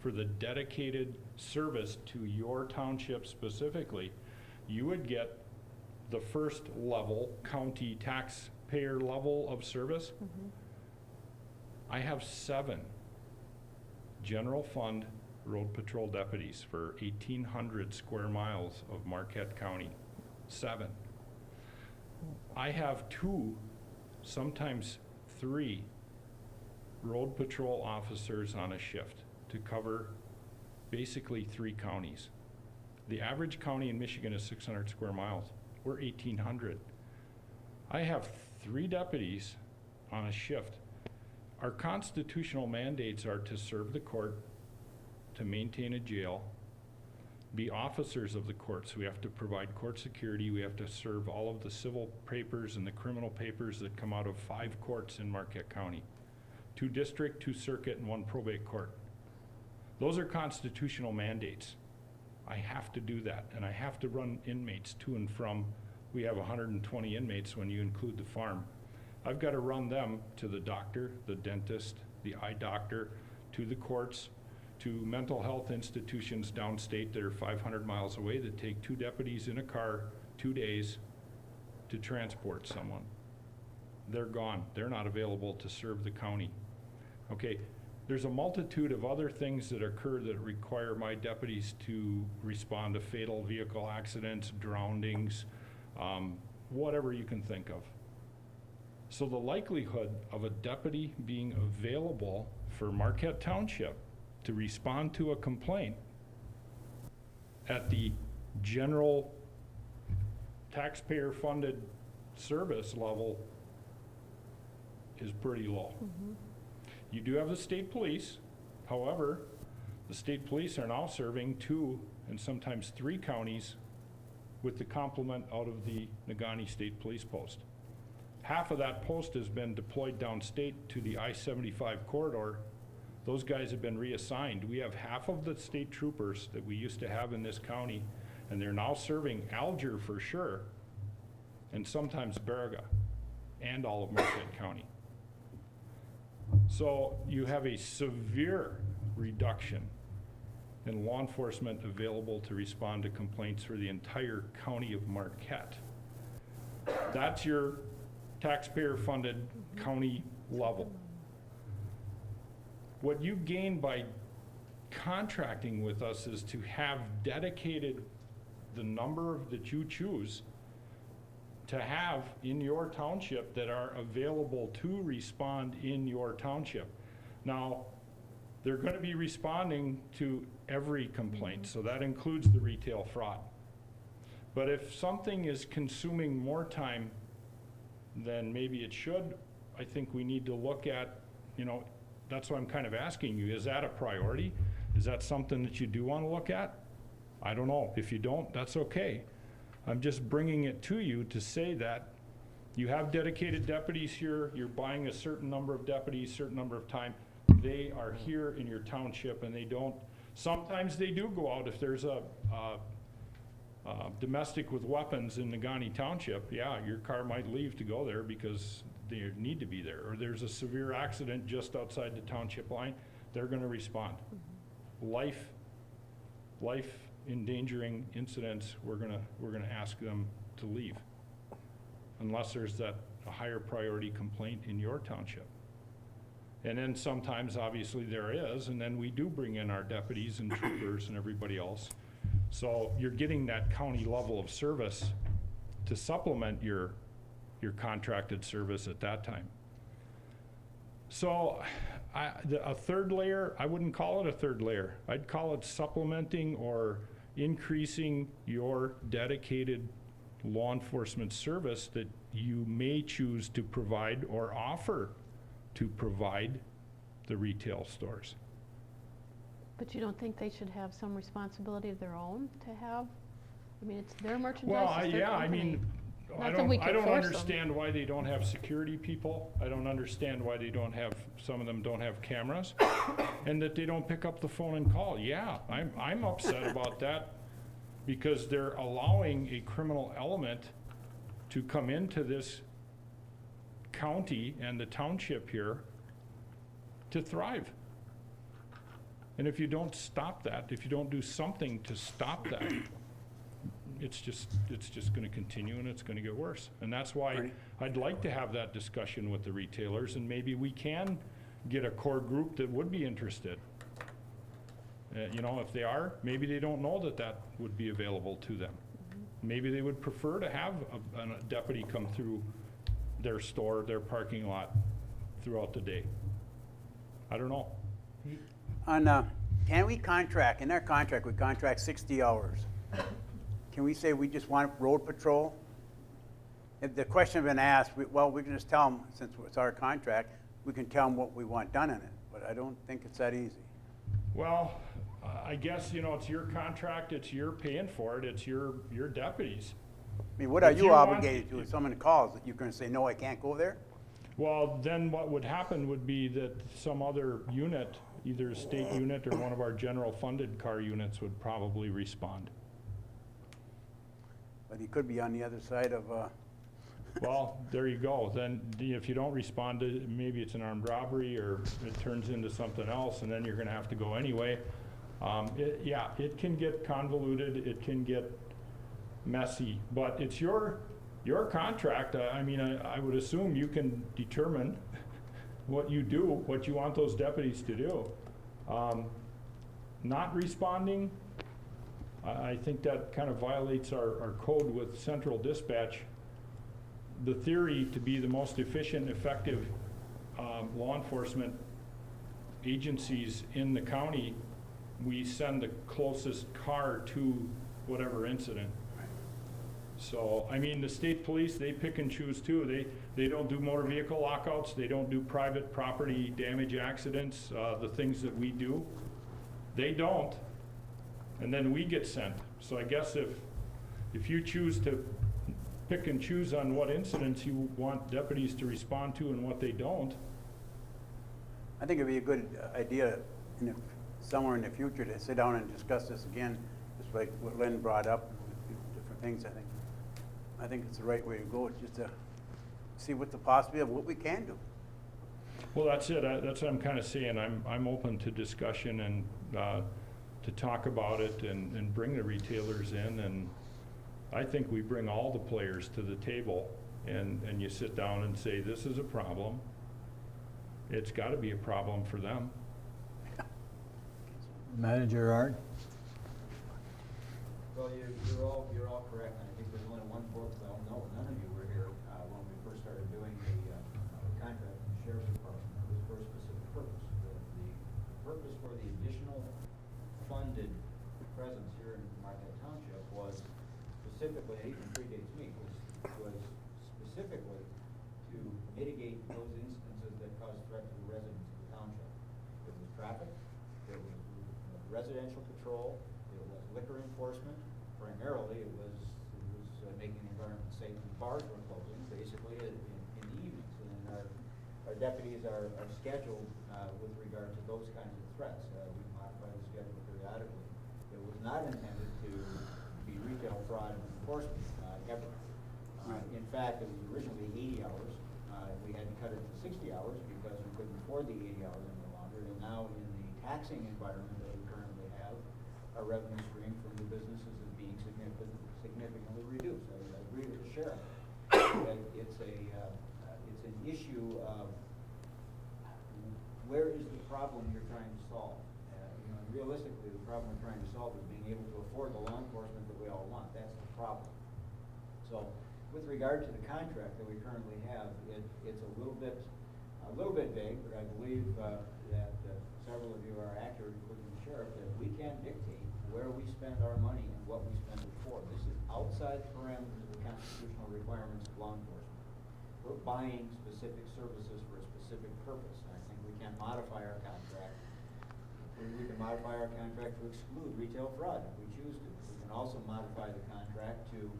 [SPEAKER 9] for the dedicated service to your township specifically, you would get the first level county taxpayer level of service. I have 7 general fund road patrol deputies for 1,800 square miles of Marquette County. 7. I have 2, sometimes 3 road patrol officers on a shift to cover basically 3 counties. The average county in Michigan is 600 square miles. We're 1,800. I have 3 deputies on a shift. Our constitutional mandates are to serve the court, to maintain a jail, be officers of the courts. We have to provide court security. We have to serve all of the civil papers and the criminal papers that come out of 5 courts in Marquette County. 2 district, 2 circuit, and 1 probate court. Those are constitutional mandates. I have to do that, and I have to run inmates to and from. We have 120 inmates when you include the farm. I've got to run them to the doctor, the dentist, the eye doctor, to the courts, to mental health institutions downstate that are 500 miles away that take 2 deputies in a car, 2 days to transport someone. They're gone. They're not available to serve the county. Okay, there's a multitude of other things that occur that require my deputies to respond to fatal vehicle accidents, drownings, whatever you can think of. So the likelihood of a deputy being available for Marquette Township to respond to a complaint at the general taxpayer-funded service level is pretty low. You do have the state police. However, the state police are now serving 2 and sometimes 3 counties with the complement out of the Negaunee State Police Post. Half of that post has been deployed downstate to the I-75 corridor. Those guys have been reassigned. We have half of the state troopers that we used to have in this county, and they're now serving Alger for sure, and sometimes Baraga, and all of Marquette County. So you have a severe reduction in law enforcement available to respond to complaints for the entire county of Marquette. That's your taxpayer-funded county level. What you gain by contracting with us is to have dedicated the number that you choose to have in your township that are available to respond in your township. Now, they're going to be responding to every complaint, so that includes the retail fraud. But if something is consuming more time than maybe it should, I think we need to look at, that's why I'm kind of asking you, is that a priority? Is that something that you do want to look at? I don't know. If you don't, that's okay. I'm just bringing it to you to say that you have dedicated deputies here, you're buying a certain number of deputies, certain number of time. They are here in your township, and they don't, sometimes they do go out if there's a domestic with weapons in Negaunee Township. Yeah, your car might leave to go there because they need to be there. Or there's a severe accident just outside the township line, they're gonna respond. Life endangering incidents, we're gonna ask them to leave. Unless there's a higher priority complaint in your township. And then sometimes, obviously, there is, and then we do bring in our deputies and troopers and everybody else. So you're getting that county level of service to supplement your contracted service at that time. So a third layer, I wouldn't call it a third layer. I'd call it supplementing or increasing your dedicated law enforcement service that you may choose to provide or offer to provide the retail stores.
[SPEAKER 2] But you don't think they should have some responsibility of their own to have? I mean, it's their merchandise,
[SPEAKER 9] Well,
[SPEAKER 2] it's their
[SPEAKER 9] yeah, I
[SPEAKER 2] company.
[SPEAKER 9] mean,
[SPEAKER 2] Not that we
[SPEAKER 9] I
[SPEAKER 2] can
[SPEAKER 9] don't
[SPEAKER 2] force them.
[SPEAKER 9] understand why they don't have security people. I don't understand why they don't have, some of them don't have cameras, and that they don't pick up the phone and call. Yeah, I'm upset about that. because they're allowing a criminal element to come into this county and the township here to thrive. And if you don't stop that, if you don't do something to stop that, it's just gonna continue and it's gonna get worse. And that's why
[SPEAKER 4] Ernie?
[SPEAKER 9] I'd like to have that discussion with the retailers, and maybe we can get a core group that would be interested. You know, if they are, maybe they don't know that that would be available to them. Maybe they would prefer to have a deputy come through their store, their parking lot throughout the day. I don't know.
[SPEAKER 4] Can we contract, in our contract, we contract 60 hours. Can we say we just want road patrol? If the question been asked, we can just tell them, since it's our contract, we can tell them what we want done in it, but I don't think it's that easy.
[SPEAKER 9] Well, I guess, you know, it's your contract, it's your paying for it, it's your deputies.
[SPEAKER 4] I mean, what are
[SPEAKER 9] If
[SPEAKER 4] you
[SPEAKER 9] you want-
[SPEAKER 4] obligated to if someone calls, that you're gonna say, no, I can't go there?
[SPEAKER 9] Well, then what would happen would be that some other unit, either a state unit or one of our general funded car units would probably respond.
[SPEAKER 4] But he could be on the other side of,
[SPEAKER 9] Well, there you go. Then if you don't respond to, maybe it's an armed robbery or it turns into something else, and then you're gonna have to go anyway. Yeah, it can get convoluted, it can get messy, but it's your contract. I mean, I would assume you can determine what you do, what you want those deputies to do. Not responding, I think that kind of violates our code with central dispatch. The theory to be the most efficient, effective law enforcement agencies in the county, we send the closest car to whatever incident. So, I mean, the state police, they pick and choose too. They don't do motor vehicle lockouts, they don't do private property damage accidents, the things that we do. They don't, and then we get sent. So I guess if you choose to pick and choose on what incidents you want deputies to respond to and what they don't.
[SPEAKER 4] I think it'd be a good idea somewhere in the future to sit down and discuss this again, just like what Lynn brought up, different things. I think it's the right way to go, just to see what the possibility of what we can do.
[SPEAKER 9] Well, that's it. That's what I'm kind of saying. I'm open to discussion and to talk about it and bring the retailers in. And I think we bring all the players to the table and you sit down and say, this is a problem. It's got to be a problem for them.
[SPEAKER 3] Manager Art?
[SPEAKER 5] Well, you're all correct, and I think there's only one board, well, no, none of you were here when we first started doing the contract with the Sheriff's Department. It was for a specific purpose. The purpose for the additional funded presence here in Marquette Township was specifically, and even predates me, was specifically to mitigate those instances that cause threat to the residents of the township. It was traffic, it was residential patrol, it was liquor enforcement. Primarily, it was making the environment safe. And bars were closing basically in the evenings, and our deputies are scheduled with regard to those kinds of threats. We modify the schedule periodically. It was not intended to be retail fraud enforcement ever. In fact, it was originally 80 hours. We had to cut it to 60 hours because we couldn't afford the 80 hours any longer. And now, in the taxing environment that we currently have, our revenue stream from the businesses is being significantly reduced. I agree with the sheriff that it's an issue of where is the problem you're trying to solve. Realistically, the problem we're trying to solve is being able to afford the law enforcement that we all want. That's the problem. So, with regard to the contract that we currently have, it's a little bit vague, but I believe that several of you are accurate, including the sheriff, that we can dictate where we spend our money and what we spend it for. This is outside the parameters of the constitutional requirements of law enforcement. We're buying specific services for a specific purpose, and I think we can modify our contract. We can modify our contract to exclude retail fraud if we choose to. We can also modify the contract to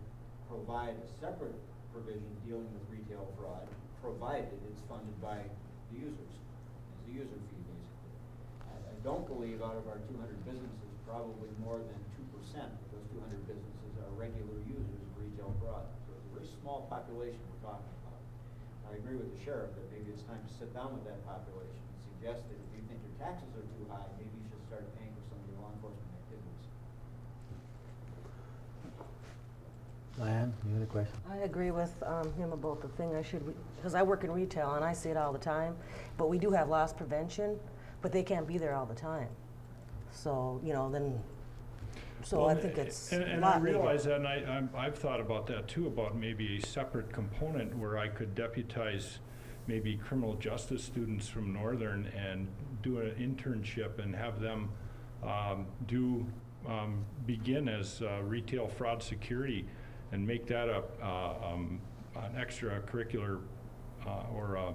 [SPEAKER 5] provide a separate provision dealing with retail fraud, provided it's funded by the users. It's a user fee, basically. I don't believe out of our 200 businesses probably more than 2% of those 200 businesses are regular users of retail fraud. So it's a very small population we're talking about. I agree with the sheriff that maybe it's time to sit down with that population and suggest that if you think your taxes are too high, maybe you should start paying for some of your law enforcement activities.
[SPEAKER 3] Diane, you had a question?
[SPEAKER 10] I agree with him about the thing because I work in retail and I see it all the time, but we do have loss prevention, but they can't be there all the time. So, I think it's a
[SPEAKER 9] And
[SPEAKER 10] lot
[SPEAKER 9] I
[SPEAKER 10] needed.
[SPEAKER 9] realize that, and I've thought about that too, about maybe a separate component where I could deputize maybe criminal justice students from Northern and do an internship and have them begin as retail fraud security and make that an extracurricular or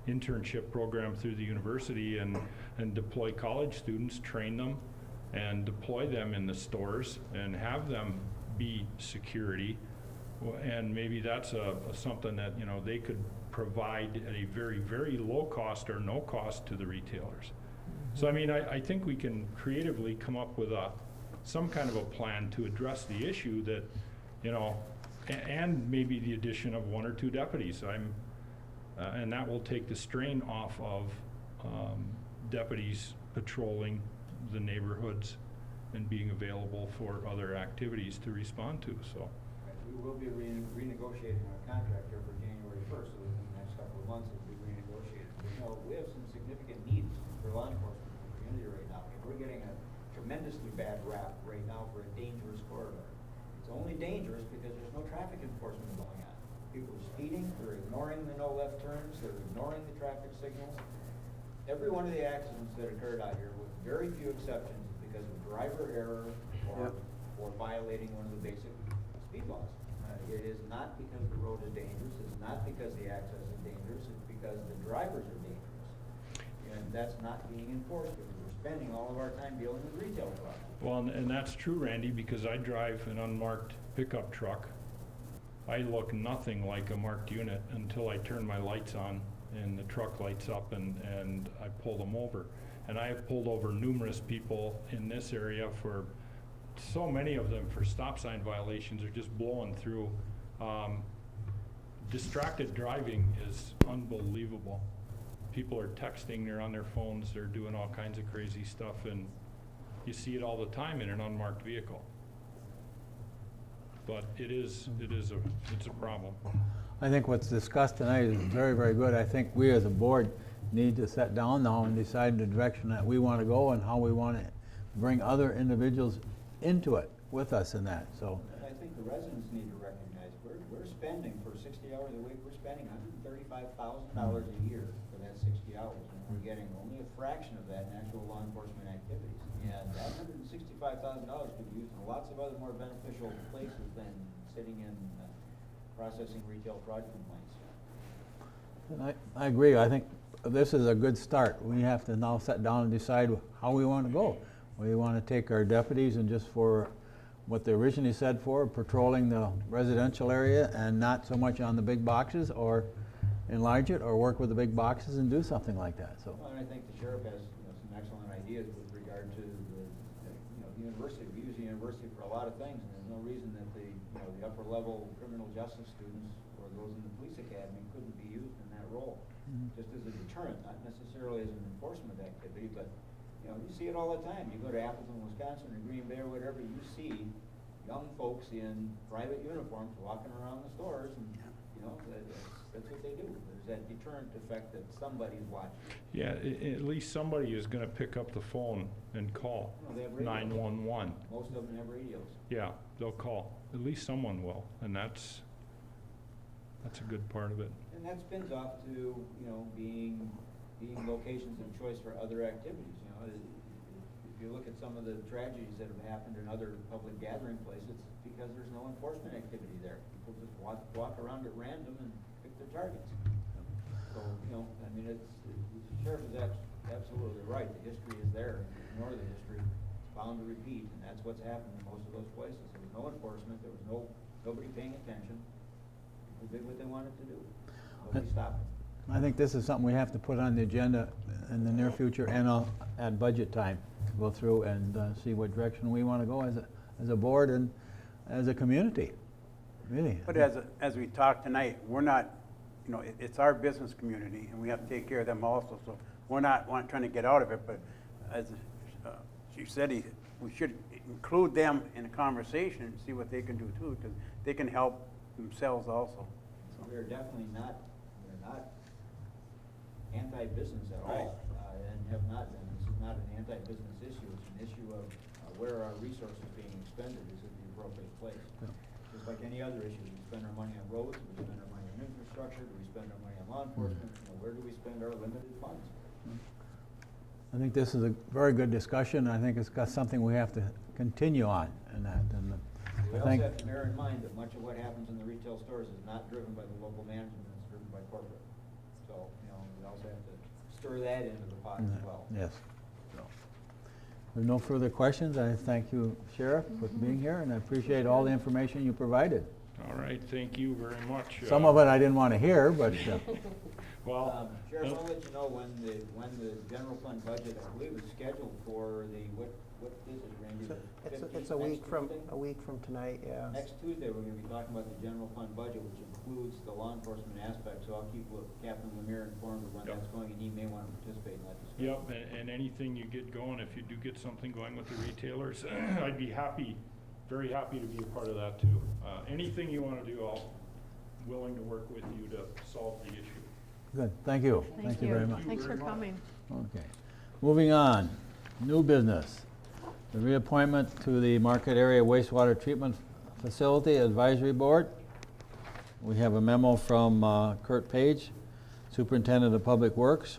[SPEAKER 9] internship program through the university and deploy college students, train them, and deploy them in the stores and have them be security. And maybe that's something that they could provide at a very, very low cost or no cost to the retailers. So I mean, I think we can creatively come up with some kind of a plan to address the issue that, and maybe the addition of 1 or 2 deputies. And that will take the strain off of deputies patrolling the neighborhoods and being available for other activities to respond to. So
[SPEAKER 5] Right, we will be renegotiating our contract here for January 1st, so within the next couple of months it will be renegotiated. We have some significant needs for law enforcement in the community right now. I mean, we're getting a tremendously bad rap right now for a dangerous corridor. It's only dangerous because there's no traffic enforcement going on. People are speeding, they're ignoring the no left turns, they're ignoring the traffic signals. Every one of the accidents that occurred out here, with very few exceptions, is because of driver error or violating one of the basic speed laws. It is not because the road is dangerous, it's not because the access is dangerous, it's because the drivers are dangerous. And that's not being enforced because we're spending all of our time dealing with retail fraud.
[SPEAKER 9] well, and that's true, Randy, because I drive an unmarked pickup truck. I look nothing like a marked unit until I turn my lights on and the truck lights up and I pull them over. And I have pulled over numerous people in this area for, so many of them for stop sign violations are just blowing through. Distracted driving is unbelievable. People are texting, they're on their phones, they're doing all kinds of crazy stuff, and you see it all the time in an unmarked vehicle. But it's a problem.
[SPEAKER 3] I think what's discussed tonight is very, very good. I think we as a board need to sit down now and decide the direction that we want to go and how we want to bring other individuals into it with us in that, so.
[SPEAKER 5] And I think the residents need to recognize, we're spending for 60 hours a week, we're spending $135,000 a year for that 60 hours. And we're getting only a fraction of that in actual law enforcement activities. And that $165,000 could be used in lots of other more beneficial places than sitting in processing retail fraud complaints.
[SPEAKER 3] And I agree. I think this is a good start. We have to now sit down and decide how we want to go. We want to take our deputies and just for what they originally said for, patrolling the residential area and not so much on the big boxes, or enlarge it or work with the big boxes and do something like that. So.
[SPEAKER 5] Well, and I think the sheriff has some excellent ideas with regard to the university. We use the university for a lot of things, and there's no reason that the upper level criminal justice students or those in the police academy couldn't be used in that role, just as a deterrent, not necessarily as an enforcement activity, but you see it all the time. You go to Appleton, Wisconsin, or Green Bay, or whatever, you see young folks in private uniforms walking around the stores, and that's what they do. There's that deterrent effect that somebody's watching.
[SPEAKER 9] Yeah, at least somebody is going to pick up the phone and call
[SPEAKER 5] They have radios.
[SPEAKER 9] 911.
[SPEAKER 5] Most of them have radios.
[SPEAKER 9] Yeah, they'll call. At least someone will, and that's a good part of it.
[SPEAKER 5] And that spins off to, being locations of choice for other activities. If you look at some of the tragedies that have happened in other public gathering places, it's because there's no enforcement activity there. People just walk around at random and pick their targets. So, the sheriff is absolutely right. The history is there. If you ignore the history, it's bound to repeat, and that's what's happened in most of those places. There was no enforcement. There was nobody paying attention. People did what they wanted to do. Nobody stopped them.
[SPEAKER 3] I think this is something we have to put on the agenda in the near future and at budget time, to go through and see what direction we want to go as a board and as a community, really.
[SPEAKER 4] But as we talked tonight, we're not, you know, it's our business community, and we have to take care of them also. So we're not trying to get out of it, but as she said, we should include them in a conversation and see what they can do too, because they can help themselves also. So.
[SPEAKER 5] We're definitely not anti-business at all, and have not been. This is not an anti-business issue. It's an issue of where our resources being expended is at the appropriate place.
[SPEAKER 3] Yeah.
[SPEAKER 5] Just like any other issue, we spend our money on roads, we spend our money on infrastructure, do we spend our money on law enforcement? You know, where do we spend our limited funds?
[SPEAKER 3] I think this is a very good discussion. I think it's got something we have to continue on in that. And
[SPEAKER 5] We
[SPEAKER 3] I
[SPEAKER 5] also
[SPEAKER 3] think,
[SPEAKER 5] have to bear in mind that much of what happens in the retail stores is not driven by the local management, it's driven by corporate. So, you know, we also have to stir that into the pot as well.
[SPEAKER 3] yes. So, with no further questions, I thank you, Sheriff, for being here, and I appreciate all the information you provided.
[SPEAKER 9] All right, thank you very much.
[SPEAKER 3] Some of it I didn't want to hear, but
[SPEAKER 9] Well,
[SPEAKER 5] Sheriff, I'll let you know when the general fund budget, I believe, is scheduled for the, what is it, Randy?
[SPEAKER 1] So
[SPEAKER 5] The
[SPEAKER 1] it's
[SPEAKER 5] 15th,
[SPEAKER 1] a week
[SPEAKER 5] next
[SPEAKER 1] from,
[SPEAKER 5] Tuesday?
[SPEAKER 1] a week from tonight, yeah.
[SPEAKER 5] Next Tuesday, we're gonna be talking about the general fund budget, which includes the law enforcement aspect, so I'll keep Captain Lemire informed of when
[SPEAKER 9] Yep.
[SPEAKER 5] that's going, and he may wanna participate in that discussion.
[SPEAKER 9] yep, and anything you get going, if you do get something going with the retailers, I'd be happy, very happy to be a part of that too. Anything you want to do, I'll willing to work with you to solve the issue.
[SPEAKER 3] good, thank you. Thank you very much.
[SPEAKER 2] Thanks for coming.
[SPEAKER 3] Okay. Moving on, new business. The reappointment to the Market Area Wastewater Treatment Facility Advisory Board. We have a memo from Kurt Page, Superintendent of Public Works.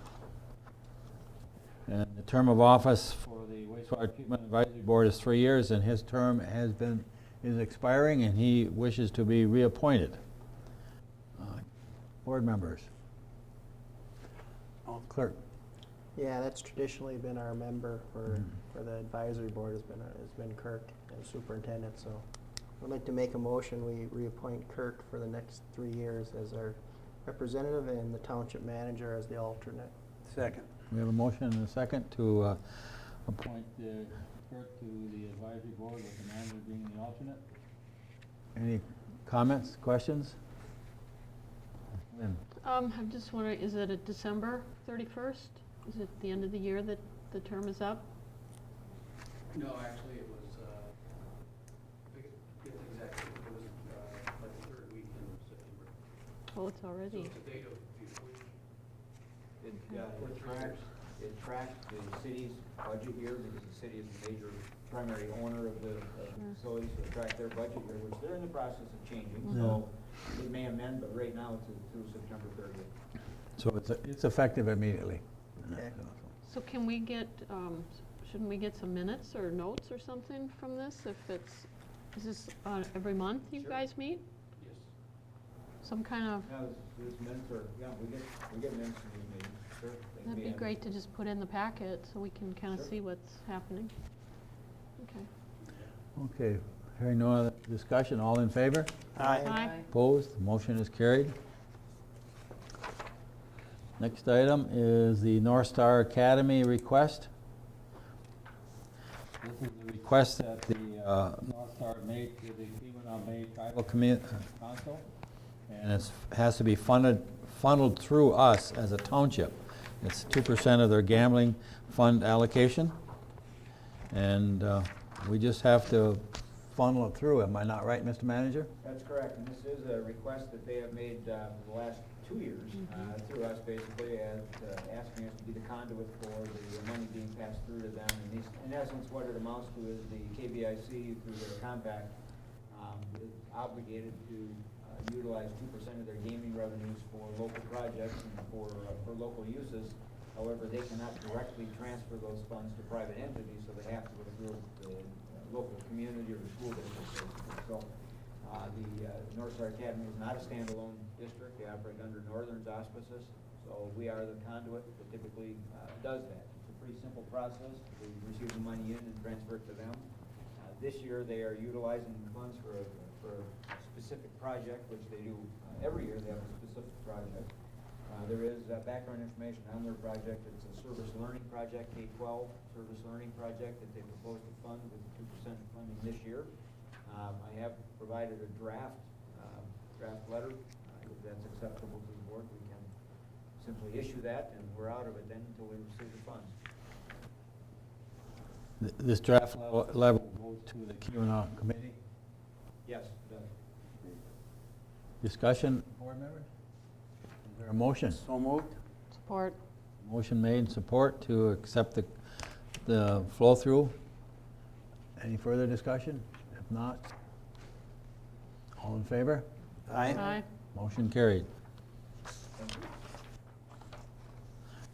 [SPEAKER 3] And the term of office for the Wastewater Treatment Advisory Board is 3 years, and his term is expiring, and he wishes to be reappointed. Board members. Clerk.
[SPEAKER 1] Yeah, that's traditionally been our member for the advisory board has been Kirk as superintendent, so I'd like to make a motion, we reappoint Kirk for the next 3 years as our representative and the township manager as the alternate.
[SPEAKER 4] Second.
[SPEAKER 3] We have a motion and a second to appoint Kurt to the advisory board with the manager being the alternate. Any comments, questions? Lynn?
[SPEAKER 2] I'm just wondering, is it at December 31st? Is it the end of the year that the term is up?
[SPEAKER 8] No, actually, it was, I get the exact date, it was like the third week in September.
[SPEAKER 2] Oh, it's
[SPEAKER 8] So
[SPEAKER 2] already.
[SPEAKER 8] it's the date of before.
[SPEAKER 5] It tracks the city's budget year, because the city is the major primary owner of the facility, so it tracks their budget year, which they're in the process of changing, so it may amend, but right now it's through September 30th.
[SPEAKER 3] So it's effective immediately.
[SPEAKER 1] Okay.
[SPEAKER 2] So can we get, shouldn't we get some minutes or notes or something from this? Is this every month you
[SPEAKER 5] Sure.
[SPEAKER 2] guys meet?
[SPEAKER 8] Yes.
[SPEAKER 2] Some kind of,
[SPEAKER 5] Now, there's minutes, or, yeah, we get minutes from these meetings, sure. They can
[SPEAKER 2] that'd be
[SPEAKER 5] added.
[SPEAKER 2] great to just put in the packet so we can kind of
[SPEAKER 5] Sure.
[SPEAKER 2] see what's happening. Okay.
[SPEAKER 3] Okay, hearing no other discussion, all in favor?
[SPEAKER 2] Aye.
[SPEAKER 3] Opposed? The motion is carried. Next item is the North Star Academy request. This is the request that the North Star made to the Keweenaw Bay Tribal Council, and it has to be funneled through us as a township. It's 2% of their gambling fund allocation, and we just have to funnel it through. Am I not right, Mr. Manager?
[SPEAKER 5] That's correct, and this is a request that they have made for the last 2 years through us, basically, as asking us to be the conduit for the money being passed through to them. And in essence, what it amounts to is the KBIC, through their compact, is obligated to utilize 2% of their gaming revenues for local projects and for local uses. However, they cannot directly transfer those funds to private entities, so they have to go through the local community or the school district, basically. So the North Star Academy is not a standalone district. They operate under Northern's auspices, so we are the conduit that typically does that. It's a pretty simple process. We receive the money in and transfer it to them. This year, they are utilizing the funds for a specific project, which they do every year. They have a specific project. There is background information on their project. It's a service learning project, K-12 service learning project that they propose to fund with 2% funding this year. I have provided a draft letter. If that's acceptable to the board, we can simply issue that, and we're out of it then until we receive the funds.
[SPEAKER 3] This draft level will go to the Keweenaw Committee.
[SPEAKER 5] Yes, it does.
[SPEAKER 3] Discussion, board members? Is there a motion?
[SPEAKER 4] So moved?
[SPEAKER 2] Support.
[SPEAKER 3] Motion made, support to accept the flow-through. Any further discussion? If not, all in favor?
[SPEAKER 2] Aye.
[SPEAKER 3] Motion carried.
[SPEAKER 5] Thank you.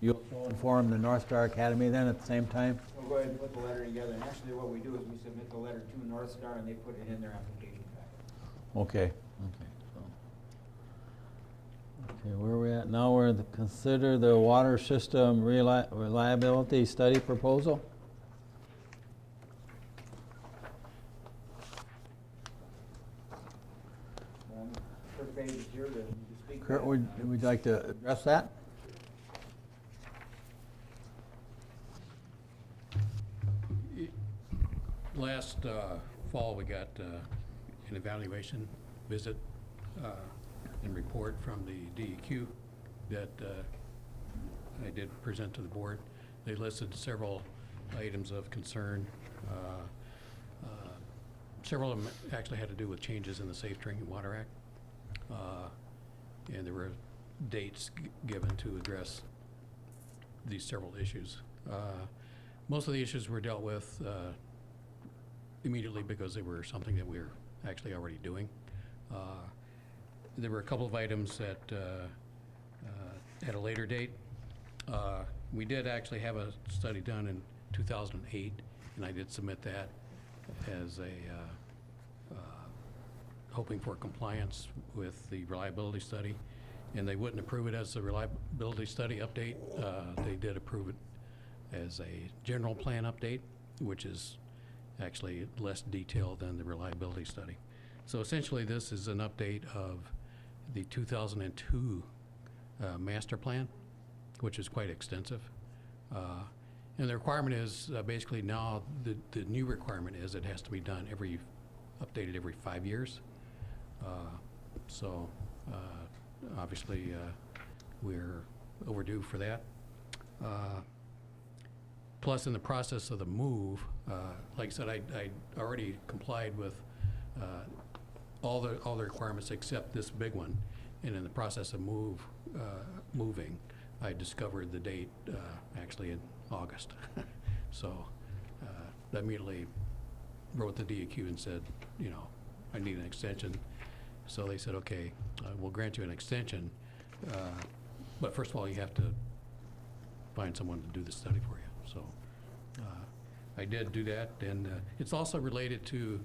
[SPEAKER 3] You'll also inform the North Star Academy then at the same time?
[SPEAKER 5] We'll go ahead and put the letter together, and actually what we do is we submit the letter to North Star, and they put it in their application packet.
[SPEAKER 3] Okay. Okay, where are we at? Now we're to consider the water system reliability study proposal.
[SPEAKER 5] Kurt Page is here to speak.
[SPEAKER 3] Kurt,
[SPEAKER 5] to
[SPEAKER 3] would
[SPEAKER 5] that.
[SPEAKER 3] you like to address that?
[SPEAKER 8] Last fall, we got an evaluation visit and report from the DEQ that I did present to the board. They listed several items of concern. Several of them actually had to do with changes in the Safe Drinking Water Act. And there were dates given to address these several issues. Most of the issues were dealt with immediately because they were something that we were actually already doing. There were a couple of items that at a later date. We did actually have a study done in 2008, and I did submit that as a hoping for compliance with the reliability study, and they wouldn't approve it as a reliability study update. They did approve it as a general plan update, which is actually less detailed than the reliability study. So essentially this is an update of the 2002 master plan, which is quite extensive. And the requirement is basically now the new requirement is it has to be done updated every 5 years. So obviously we're overdue for that. Plus, in the process of the move, like I said, I already complied with all the requirements except this big one. And in the process of moving, I discovered the date actually in August. So I immediately wrote the DEQ and said, you know, I need an extension. So they said, okay, we'll grant you an extension, but first of all, you have to find someone to do the study for you. So I did do that, and it's also related to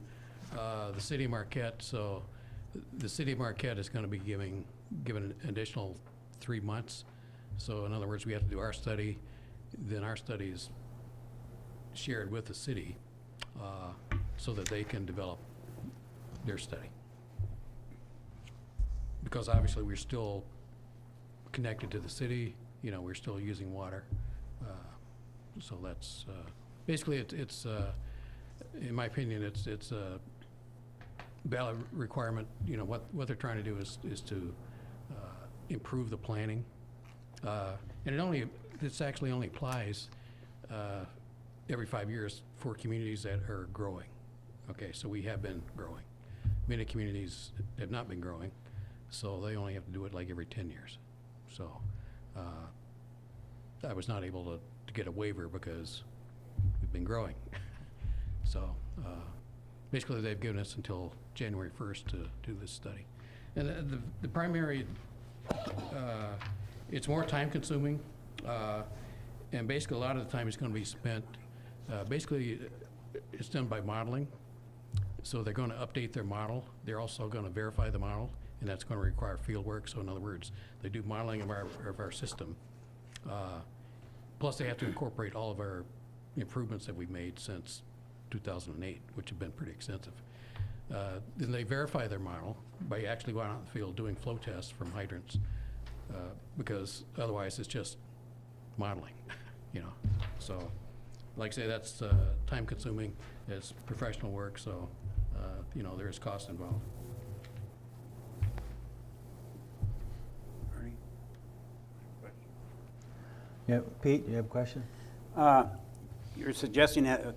[SPEAKER 8] the city of Marquette. So the city of Marquette is going to be given an additional 3 months. So in other words, we have to do our study, then our study is shared with the city so that they can develop their study. Because obviously we're still connected to the city, you know, we're still using water. So that's basically it's in my opinion it's a valid requirement. You know, what they're trying to do is to improve the planning, and this actually only applies every 5 years for communities that are growing. Okay, so we have been growing. Many communities have not been growing, so they only have to do it like every 10 years. So I was not able to get a waiver because we've been growing. So basically they've given us until January 1st to do this study. And the primary, it's more time consuming, and basically a lot of the time is going to be spent, basically it's done by modeling. So they're going to update their model. They're also going to verify the model, and that's going to require field work. So in other words, they do modeling of our system. Plus they have to incorporate all of our improvements that we've made since 2008, which have been pretty extensive. Then they verify their model by actually going out in the field doing flow tests from hydrants because otherwise it's just modeling, you know. So, like I say, that's time consuming, it's professional work, so, you know, there is cost involved.
[SPEAKER 4] Ernie?
[SPEAKER 3] Yeah, Pete, you have a question?
[SPEAKER 4] You're suggesting that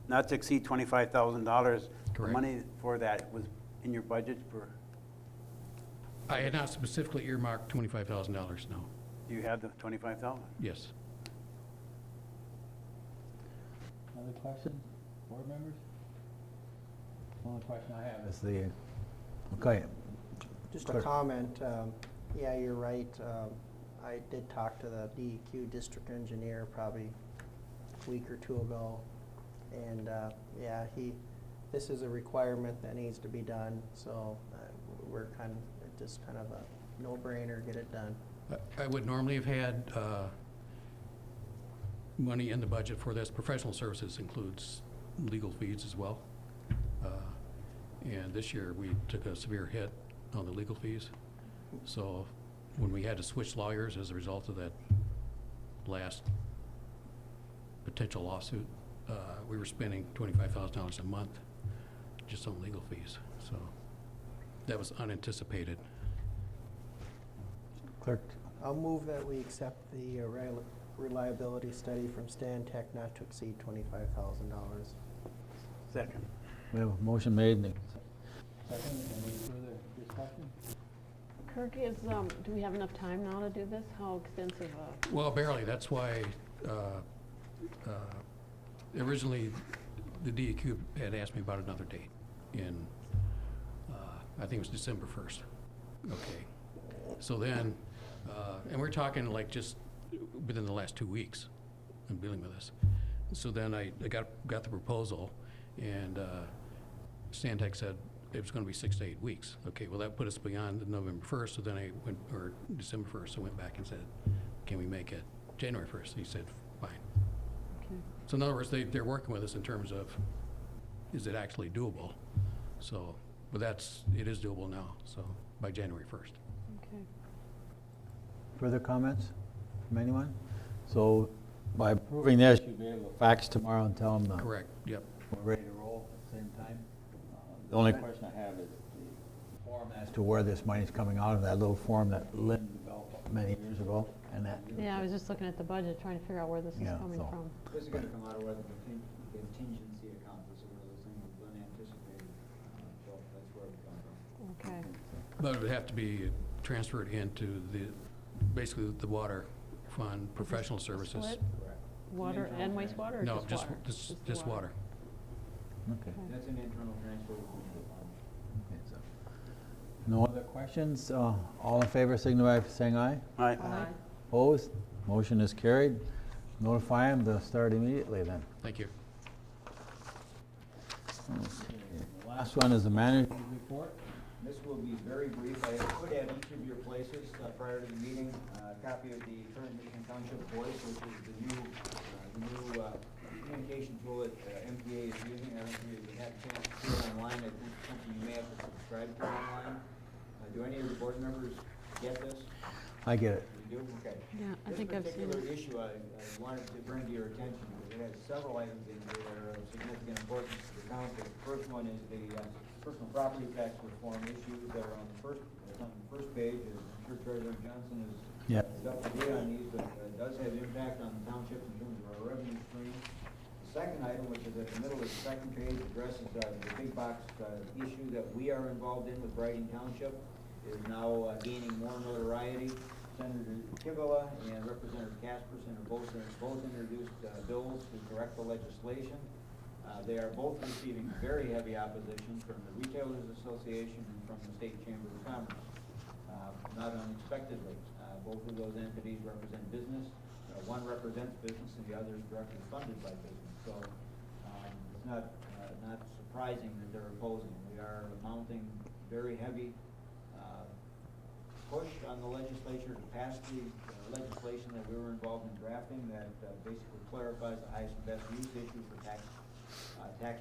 [SPEAKER 4] not to exceed $25,000. The
[SPEAKER 8] Correct.
[SPEAKER 4] money for that was in your budget for,
[SPEAKER 8] I had not specifically earmarked $25,000, no.
[SPEAKER 4] do you have the 25,000?
[SPEAKER 8] Yes.
[SPEAKER 3] Other questions, board members? The only question I have is the, okay.
[SPEAKER 1] Just a
[SPEAKER 3] Clerk.
[SPEAKER 1] comment, yeah, you're right. I did talk to the DEQ district engineer probably a week or two ago. And, yeah, this is a requirement that needs to be done, so we're just kind of a no-brainer, get it done.
[SPEAKER 8] I would normally have had money in the budget for this. Professional services includes legal fees as well. And this year, we took a severe hit on the legal fees. So when we had to switch lawyers as a result of that last potential lawsuit, we were spending $25,000 a month just on legal fees. So that was unanticipated.
[SPEAKER 3] Clerk,
[SPEAKER 1] I'll move that we accept the reliability study from Stan Tech not to exceed $25,000.
[SPEAKER 4] Second.
[SPEAKER 3] we have a motion made and second. Any further discussion?
[SPEAKER 2] Kirk, do we have enough time now to do this? How extensive
[SPEAKER 8] Well, barely. That's why originally the DEQ had asked me about another date in, I think it was December 1st. Okay. So then, and we're talking like just within the last 2 weeks of dealing with this. So then I got the proposal, and Stantec said it was going to be 6 to 8 weeks. Okay, well, that put us beyond November 1st, so then I went, or December 1st, I went back and said, can we make it January 1st? He said, fine.
[SPEAKER 2] Okay.
[SPEAKER 8] So in other words, they're working with us in terms of, is it actually doable? So, but it is doable now, so by January 1st.
[SPEAKER 2] Okay.
[SPEAKER 3] Further comments from anyone? So by approving this, you'll be able to fax tomorrow and tell them that
[SPEAKER 8] Correct, yep.
[SPEAKER 3] we're ready to roll at the same time? The only question I have is the form as to where this money's coming out of, that little form that Lynn developed many years ago, and that.
[SPEAKER 2] Yeah, I was just looking at the budget, trying to figure out where this is
[SPEAKER 3] Yeah,
[SPEAKER 2] coming
[SPEAKER 3] so-
[SPEAKER 2] from.
[SPEAKER 5] This is gonna come out of where the contingency account, this is one of those things that's unanticipated, so that's where it comes from.
[SPEAKER 2] Okay.
[SPEAKER 8] But it would have to be transferred into basically the water fund, professional services.
[SPEAKER 2] Split?
[SPEAKER 5] Correct.
[SPEAKER 2] Water and wastewater, or
[SPEAKER 8] No,
[SPEAKER 2] just water?
[SPEAKER 8] just water.
[SPEAKER 3] Okay.
[SPEAKER 5] That's an internal transfer from the fund.
[SPEAKER 3] Okay, so no other questions? All in favor, signify by saying aye.
[SPEAKER 4] Aye.
[SPEAKER 2] Aye.
[SPEAKER 3] Opposed? Motion is carried. Notify them to start immediately then.
[SPEAKER 8] Thank you.
[SPEAKER 3] Okay. The last one is the manager's report.
[SPEAKER 5] This will be very brief. I put at each of your places prior to the meeting a copy of the current Michigan Township Voice, which is the new communication tool that MPA is using. I don't know if you've had a chance to see it online. I think it's something you may have to subscribe to online. Do any of the board members get this?
[SPEAKER 3] I get it.
[SPEAKER 5] You do? Okay.
[SPEAKER 2] Yeah, I think I've seen
[SPEAKER 5] This particular
[SPEAKER 2] it.
[SPEAKER 5] issue I wanted to bring to your attention because it has several items in here that are of significant importance to the council. The first one is the personal property tax reform issues that are on the first page. As I'm sure Treasurer Johnson is
[SPEAKER 3] Yeah.
[SPEAKER 5] up to date on these, but it does have impact on the township in terms of our revenue stream. The second item, which is at the middle of the second page, addresses the big box issue that we are involved in with Brighton Township, is now gaining more notoriety. Senator Kivila and Representative Casperson are both introduced bills to correct the legislation. They are both receiving very heavy opposition from the Retailers Association and from the State Chamber of Commerce. Not unexpectedly, both of those entities represent business. One represents business and the other is directly funded by business. So it's not surprising that they're opposing. We are mounting very heavy push on the legislature to pass the legislation that we were involved in drafting that basically clarifies the highest and best use issue for tax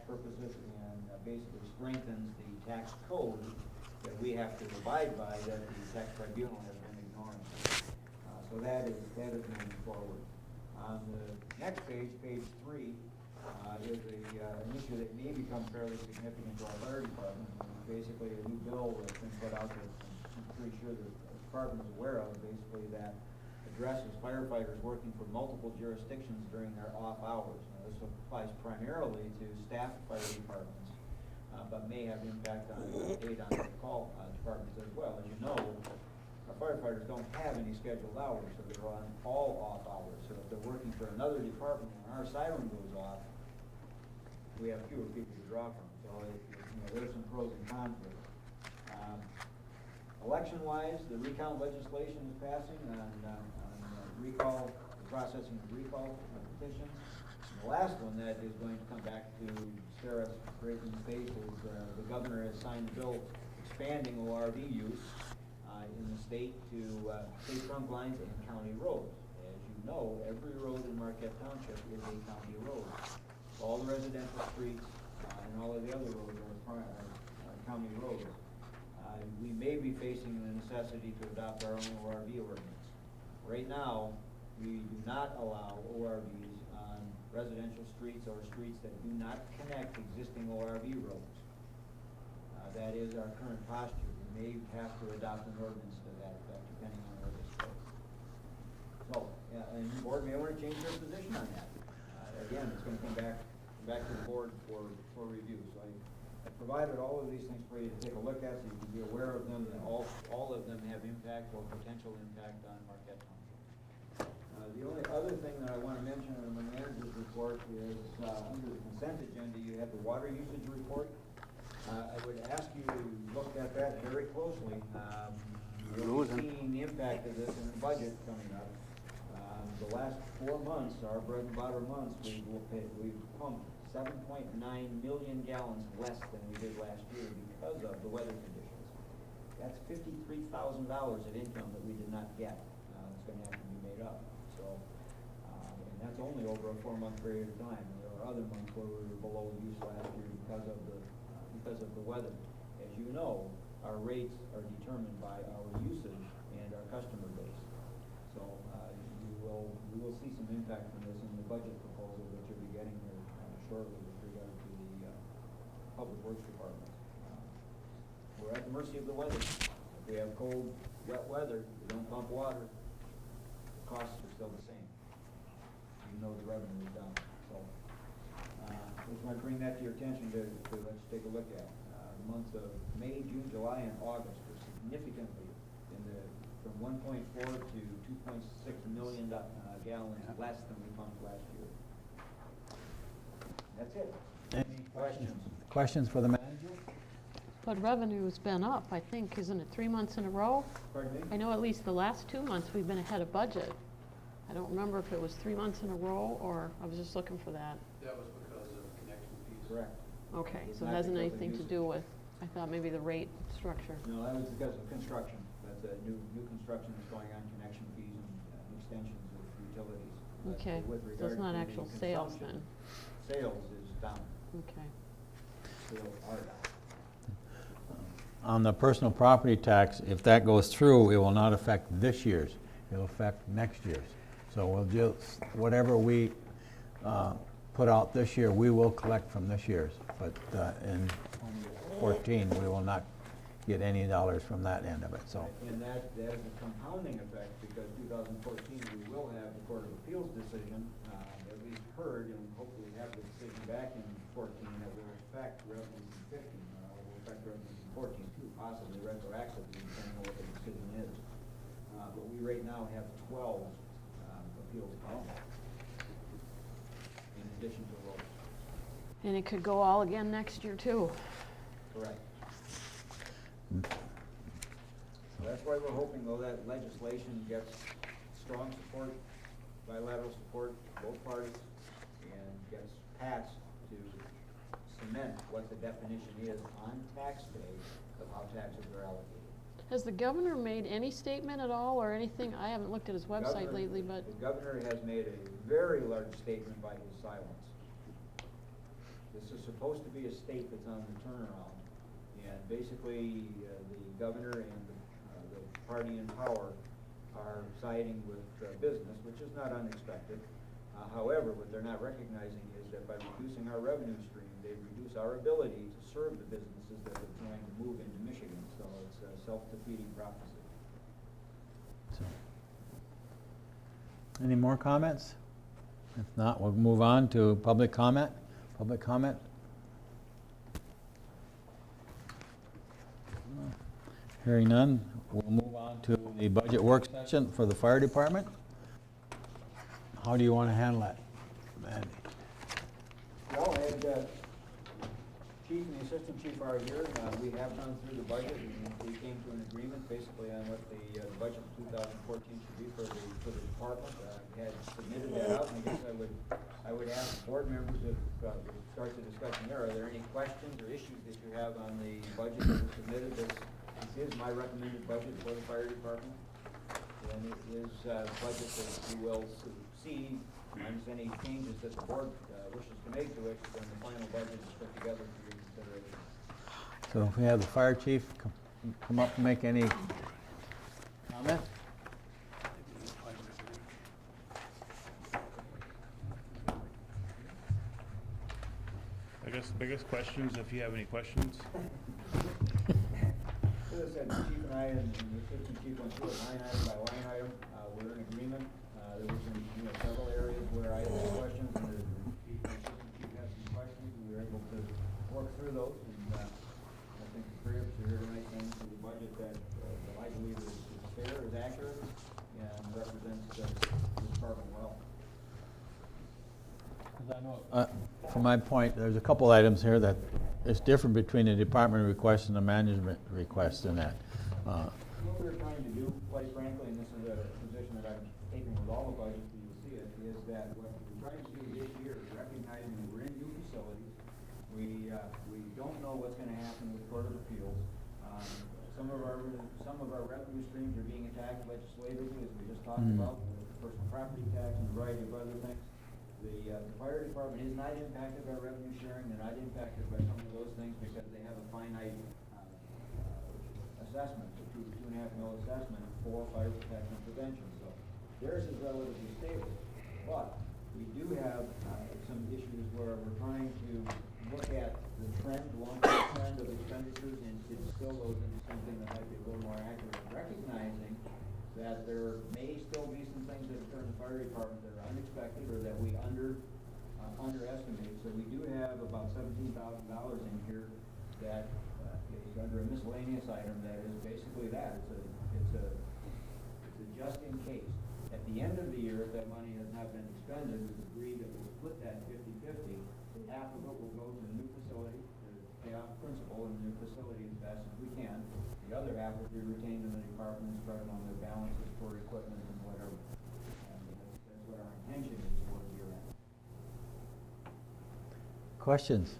[SPEAKER 5] purposes and basically strengthens the tax code that we have to abide by that the tax tribunal has been ignoring. So that is moving forward. On the next page, page 3, is an issue that may become fairly significant to our fire department. Basically, a new bill that's been put out that I'm pretty sure the department is aware of, basically that addresses firefighters working for multiple jurisdictions during their off hours. Now, this applies primarily to staff fire departments, but may have impact on the call departments as well. As you know, our firefighters don't have any scheduled hours, so they're on all off hours. So if they're working for another department and our siren goes off, we have fewer people to draw from. So there's some pros and cons with it. Election-wise, the recount legislation is passing on recall, the processing of recall petitions. And the last one that is going to come back to stare us straight in the face is the governor has signed a bill expanding ORV use in the state to state trunk lines and county roads. As you know, every road in Marquette Township is a county road. All the residential streets and all of the other roads are county roads. We may be facing the necessity to adopt our own ORV ordinance. Right now, we do not allow ORVs on residential streets or streets that do not connect existing ORV roads. That is our current posture. We may have to adopt an ordinance to that effect, depending on where this goes. So, and the board may want to change their position on that. Again, it's going to come back to the board for review. So I provided all of these things for you to take a look at, so you can be aware of them, and all of them have impact or potential impact on Marquette Township. The only other thing that I want to mention in the manager's report is under the consent agenda, you have the water usage report. I would ask you to look at that very closely. We're seeing the impact of this in the budget coming up. The last 4 months, our bread and butter months, we've pumped 7.9 million gallons less than we did last year because of the weather conditions. That's $53,000 of income that we did not get. It's going to have to be made up. So, and that's only over a 4-month period of time. And there are other months where we were below use last year because of the weather. As you know, our rates are determined by our usage and our customer base. So we will see some impact from this in the budget proposal that you'll be getting here shortly with regard to the Public Works Department. We're at the mercy of the weather. If we have cold, wet weather, we don't pump water, the costs are still the same, even though the revenue is down. So just want to bring that to your attention to let you take a look at. The months of May, June, July, and August were significantly from 1.4 to 2.6 million gallons less than we pumped last year. That's it.
[SPEAKER 3] Any
[SPEAKER 5] questions?
[SPEAKER 3] Questions for the manager?
[SPEAKER 2] But revenue's been up, I think, isn't it 3 months in a row?
[SPEAKER 5] Pardon me?
[SPEAKER 2] I know at least the last 2 months we've been ahead of budget. I don't remember if it was 3 months in a row, or I was just looking for that.
[SPEAKER 8] That was because of connection fees.
[SPEAKER 5] Correct.
[SPEAKER 2] Okay,
[SPEAKER 5] It's
[SPEAKER 2] so it
[SPEAKER 5] not
[SPEAKER 2] hasn't
[SPEAKER 5] because of
[SPEAKER 2] anything to
[SPEAKER 5] usage.
[SPEAKER 2] do with, I thought maybe the rate structure.
[SPEAKER 5] No, that was because of construction. That's a new construction that's going on, connection fees and extensions of utilities. But
[SPEAKER 2] Okay,
[SPEAKER 5] with
[SPEAKER 2] so
[SPEAKER 5] regard
[SPEAKER 2] it's not
[SPEAKER 5] to the
[SPEAKER 2] actual sales
[SPEAKER 5] consumption,
[SPEAKER 2] then?
[SPEAKER 5] Sales is down.
[SPEAKER 2] Okay.
[SPEAKER 5] Sales are down.
[SPEAKER 3] On the personal property tax, if that goes through, it will not affect this year's, it'll affect next year's. So we'll just, whatever we put out this year, we will collect from this year's. But in 14, we will not get any dollars from that end of it, so.
[SPEAKER 5] And that is a compounding effect, because 2014, we will have the Court of Appeals decision, at least heard, and hopefully have the decision back in 14 that will affect revenues in 15, will affect revenues in 14 too, possibly retroactively, depending on what the decision is. But we right now have 12 appeals pending, in addition to those.
[SPEAKER 2] And it could go all again next year too.
[SPEAKER 5] Correct. So that's why we're hoping, though, that legislation gets strong support, bilateral support, both parties, and gets passed to cement what the definition is on tax day of how taxes are allocated.
[SPEAKER 2] Has the governor made any statement at all or anything? I haven't looked at his website lately, but
[SPEAKER 5] The governor has made a very large statement by his silence. This is supposed to be a state that's on the turnaround, and basically the governor and the party in power are siding with business, which is not unexpected. However, what they're not recognizing is that by reducing our revenue stream, they reduce our ability to serve the businesses that are trying to move into Michigan. So it's a self-defeating prophecy.
[SPEAKER 3] So, any more comments? If not, we'll move on to public comment. Public comment? Hearing none, we'll move on to the budget work session for the fire department. How do you want to handle that, Mandy?
[SPEAKER 5] Well, I had chief and the assistant chief are here. We have gone through the budget and we came to an agreement basically on what the budget for 2014 should be for the department. We had submitted that out, and I guess I would ask board members to start the discussion there. Are there any questions or issues that you have on the budget that was submitted? This is my recommended budget for the fire department, and it is a budget that you will see. Minus any changes that the board wishes to make to it when the final budget is put together for your consideration.
[SPEAKER 3] So if we have the fire chief come up and make any comment?
[SPEAKER 11] I guess the biggest question is if you have any questions.
[SPEAKER 5] As I said, the chief and I and the assistant chief went through it line item by line item. We're in agreement. There were some, several areas where I had questions, and the chief and assistant chief had some questions, and we were able to work through those. And I think the three of us are here tonight saying for the budget that I believe is fair, is accurate, and represents the department well.
[SPEAKER 3] From my point, there's a couple items here that is different between the department request and the management request in that.
[SPEAKER 5] What we're trying to do, quite frankly, and this is a position that I'm taking with all the budgets, so you'll see it, is that what we're trying to do this year is recognizing that we're in new facilities. We don't know what's going to happen with Court of Appeals. Some of our revenue streams are being attacked legislatively, as we just talked about, with the personal property tax and a variety of other things. The fire department is not impacted by revenue sharing. They're not impacted by some of those things because they have a finite assessment, a $2.5 million assessment for fire protection and prevention. So theirs is relatively stable. But we do have some issues where we're trying to look at the trend, long-term trend of expenditures, and to distill those into something that might be a little more accurate, recognizing that there may still be some things that occur in the fire department that are unexpected or that we underestimate. So we do have about $17,000 in here that is under a miscellaneous item that is basically that. It's a just in case. At the end of the year, if that money has not been expended, we've agreed that we'll split that 50-50. Half of it will go to the new facility to pay off principal in the new facility as fast as we can. The other half will be retained in the department and spread on their balances for equipment and whatever. And that's what our intention is for the year end.
[SPEAKER 3] Questions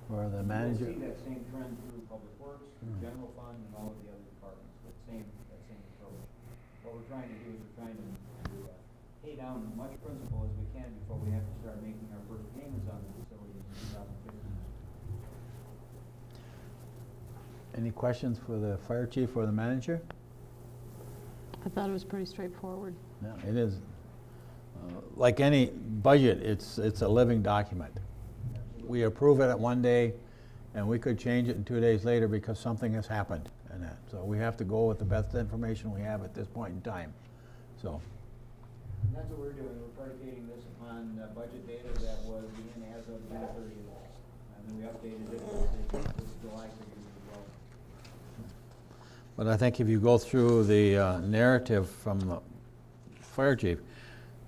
[SPEAKER 3] for the manager?
[SPEAKER 5] We'll see that same trend through Public Works, General Fund, and all of the other departments. That same approach. What we're trying to do is we're trying to pay down as much principal as we can before we have to start making our first payments on the facilities in 2015.
[SPEAKER 3] Any questions for the fire chief or the manager?
[SPEAKER 2] I thought it was pretty straightforward.
[SPEAKER 3] No, it is. Like any budget, it's a living document. We approve it at one day, and we could change it in 2 days later because something has happened and that. So we have to go with the best information we have at this point in time. So.
[SPEAKER 5] And that's what we're doing. We're predicating this upon budget data that was in as of June 30th. And then we updated it with July figures as well.
[SPEAKER 3] But I think if you go through the narrative from the fire chief,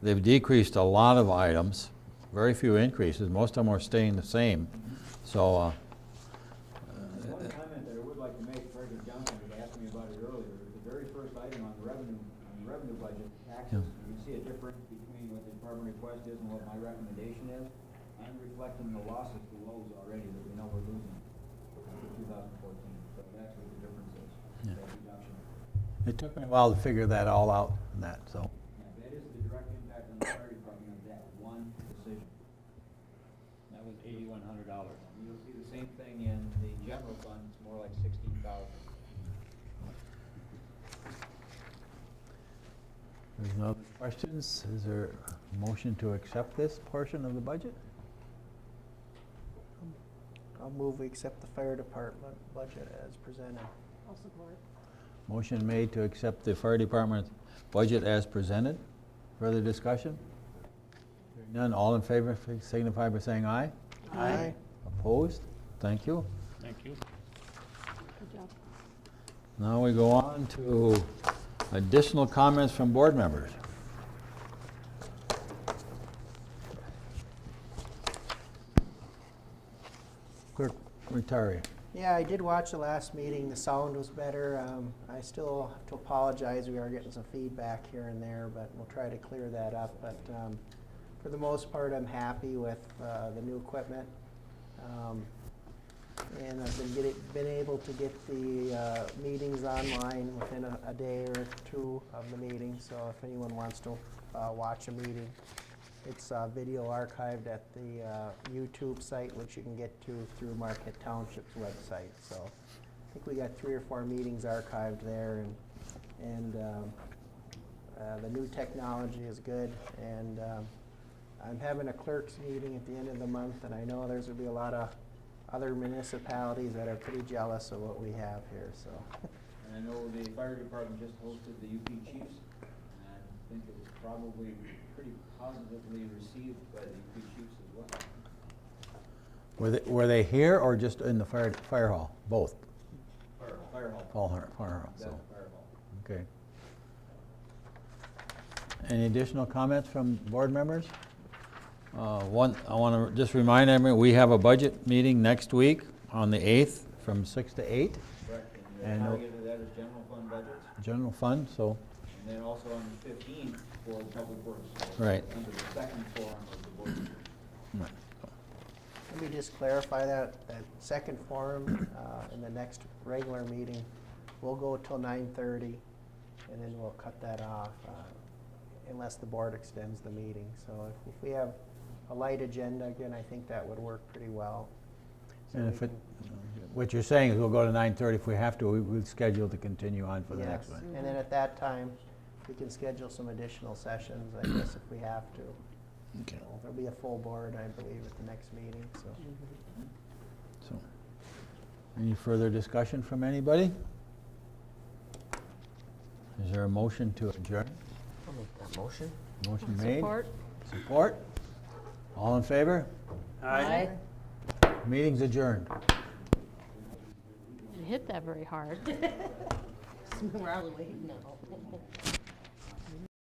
[SPEAKER 3] they've decreased a lot of items, very few increases. Most of them are staying the same. So.
[SPEAKER 5] One comment that I would like to make, Treasurer Johnson had asked me about it earlier. The very first item on the revenue budget, taxes.
[SPEAKER 3] Yeah.
[SPEAKER 5] You can see a difference between what the department request is and what my recommendation is. I'm reflecting the losses to Lowe's already that we know we're losing for 2014. So that's what the difference is.
[SPEAKER 3] Yeah.
[SPEAKER 5] That reduction.
[SPEAKER 3] It took me a while to figure that all out and that, so.
[SPEAKER 5] Yeah, that is the direct impact on the fire department of that one decision.
[SPEAKER 4] That was $8,100.
[SPEAKER 5] You'll see the same thing in the general fund. It's more like 16,000.
[SPEAKER 3] There's no other questions. Is there a motion to accept this portion of the budget?
[SPEAKER 1] I'll move we accept the fire department budget as presented.
[SPEAKER 2] I'll support.
[SPEAKER 3] Motion made to accept the fire department budget as presented. Further discussion? Hearing none, all in favor signify by saying aye.
[SPEAKER 1] Aye.
[SPEAKER 3] Opposed? Thank you.
[SPEAKER 11] Thank you.
[SPEAKER 2] Good job.
[SPEAKER 3] Now we go on to additional comments from board members. Clerk Rattari.
[SPEAKER 1] Yeah, I did watch the last meeting. The sound was better. I still have to apologize. We are getting some feedback here and there, but we'll try to clear that up. But for the most part, I'm happy with the new equipment. And I've been able to get the meetings online within a day or two of the meeting. So if anyone wants to watch a meeting, it's video archived at the YouTube site, which you can get to through Marquette Township's website. So I think we got 3 or 4 meetings archived there, and the new technology is good. And I'm having a clerks meeting at the end of the month, and I know there's going to be a lot of other municipalities that are pretty jealous of what we have here. So.
[SPEAKER 5] And I know the fire department just hosted the UP Chiefs, and I think it was probably pretty positively received by the UP Chiefs as well.
[SPEAKER 3] Were they here or just in the fire hall? Both?
[SPEAKER 5] Fire hall.
[SPEAKER 3] Fire hall,
[SPEAKER 5] That's
[SPEAKER 3] so,
[SPEAKER 5] fire hall.
[SPEAKER 3] okay. Any additional comments from board members? One, I want to just remind everyone, we have a budget meeting next week on the 8th from 6 to 8,
[SPEAKER 5] Correct,
[SPEAKER 3] And
[SPEAKER 5] and the target of that is general fund budgets,
[SPEAKER 3] general fund, so,
[SPEAKER 5] and then also on the 15th for public works. So
[SPEAKER 3] Right.
[SPEAKER 5] Under the second forum of the board.
[SPEAKER 3] right.
[SPEAKER 1] Let me just clarify that second forum in the next regular meeting, we'll go till 9:30, and then we'll cut that off unless the board extends the meeting. So if we have a light agenda, again, I think that would work pretty well. So
[SPEAKER 3] And
[SPEAKER 1] we
[SPEAKER 3] if it,
[SPEAKER 1] can-
[SPEAKER 3] what you're saying is we'll go to 9:30 if we have to, we'll schedule to continue on for the next
[SPEAKER 1] Yes,
[SPEAKER 3] one.
[SPEAKER 1] and then at that time, we can schedule some additional sessions, I guess, if we have to.
[SPEAKER 3] Okay.
[SPEAKER 1] So there'll be a full board, I believe, at the next meeting, so.
[SPEAKER 3] So, any further discussion from anybody? Is there a motion to adjourn?
[SPEAKER 10] I'll make that motion.
[SPEAKER 3] Motion made?
[SPEAKER 2] Support.
[SPEAKER 3] Support? All in favor?
[SPEAKER 2] Aye.
[SPEAKER 3] Meeting's adjourned.
[SPEAKER 2] Didn't hit that very hard.
[SPEAKER 10] We're all waiting now.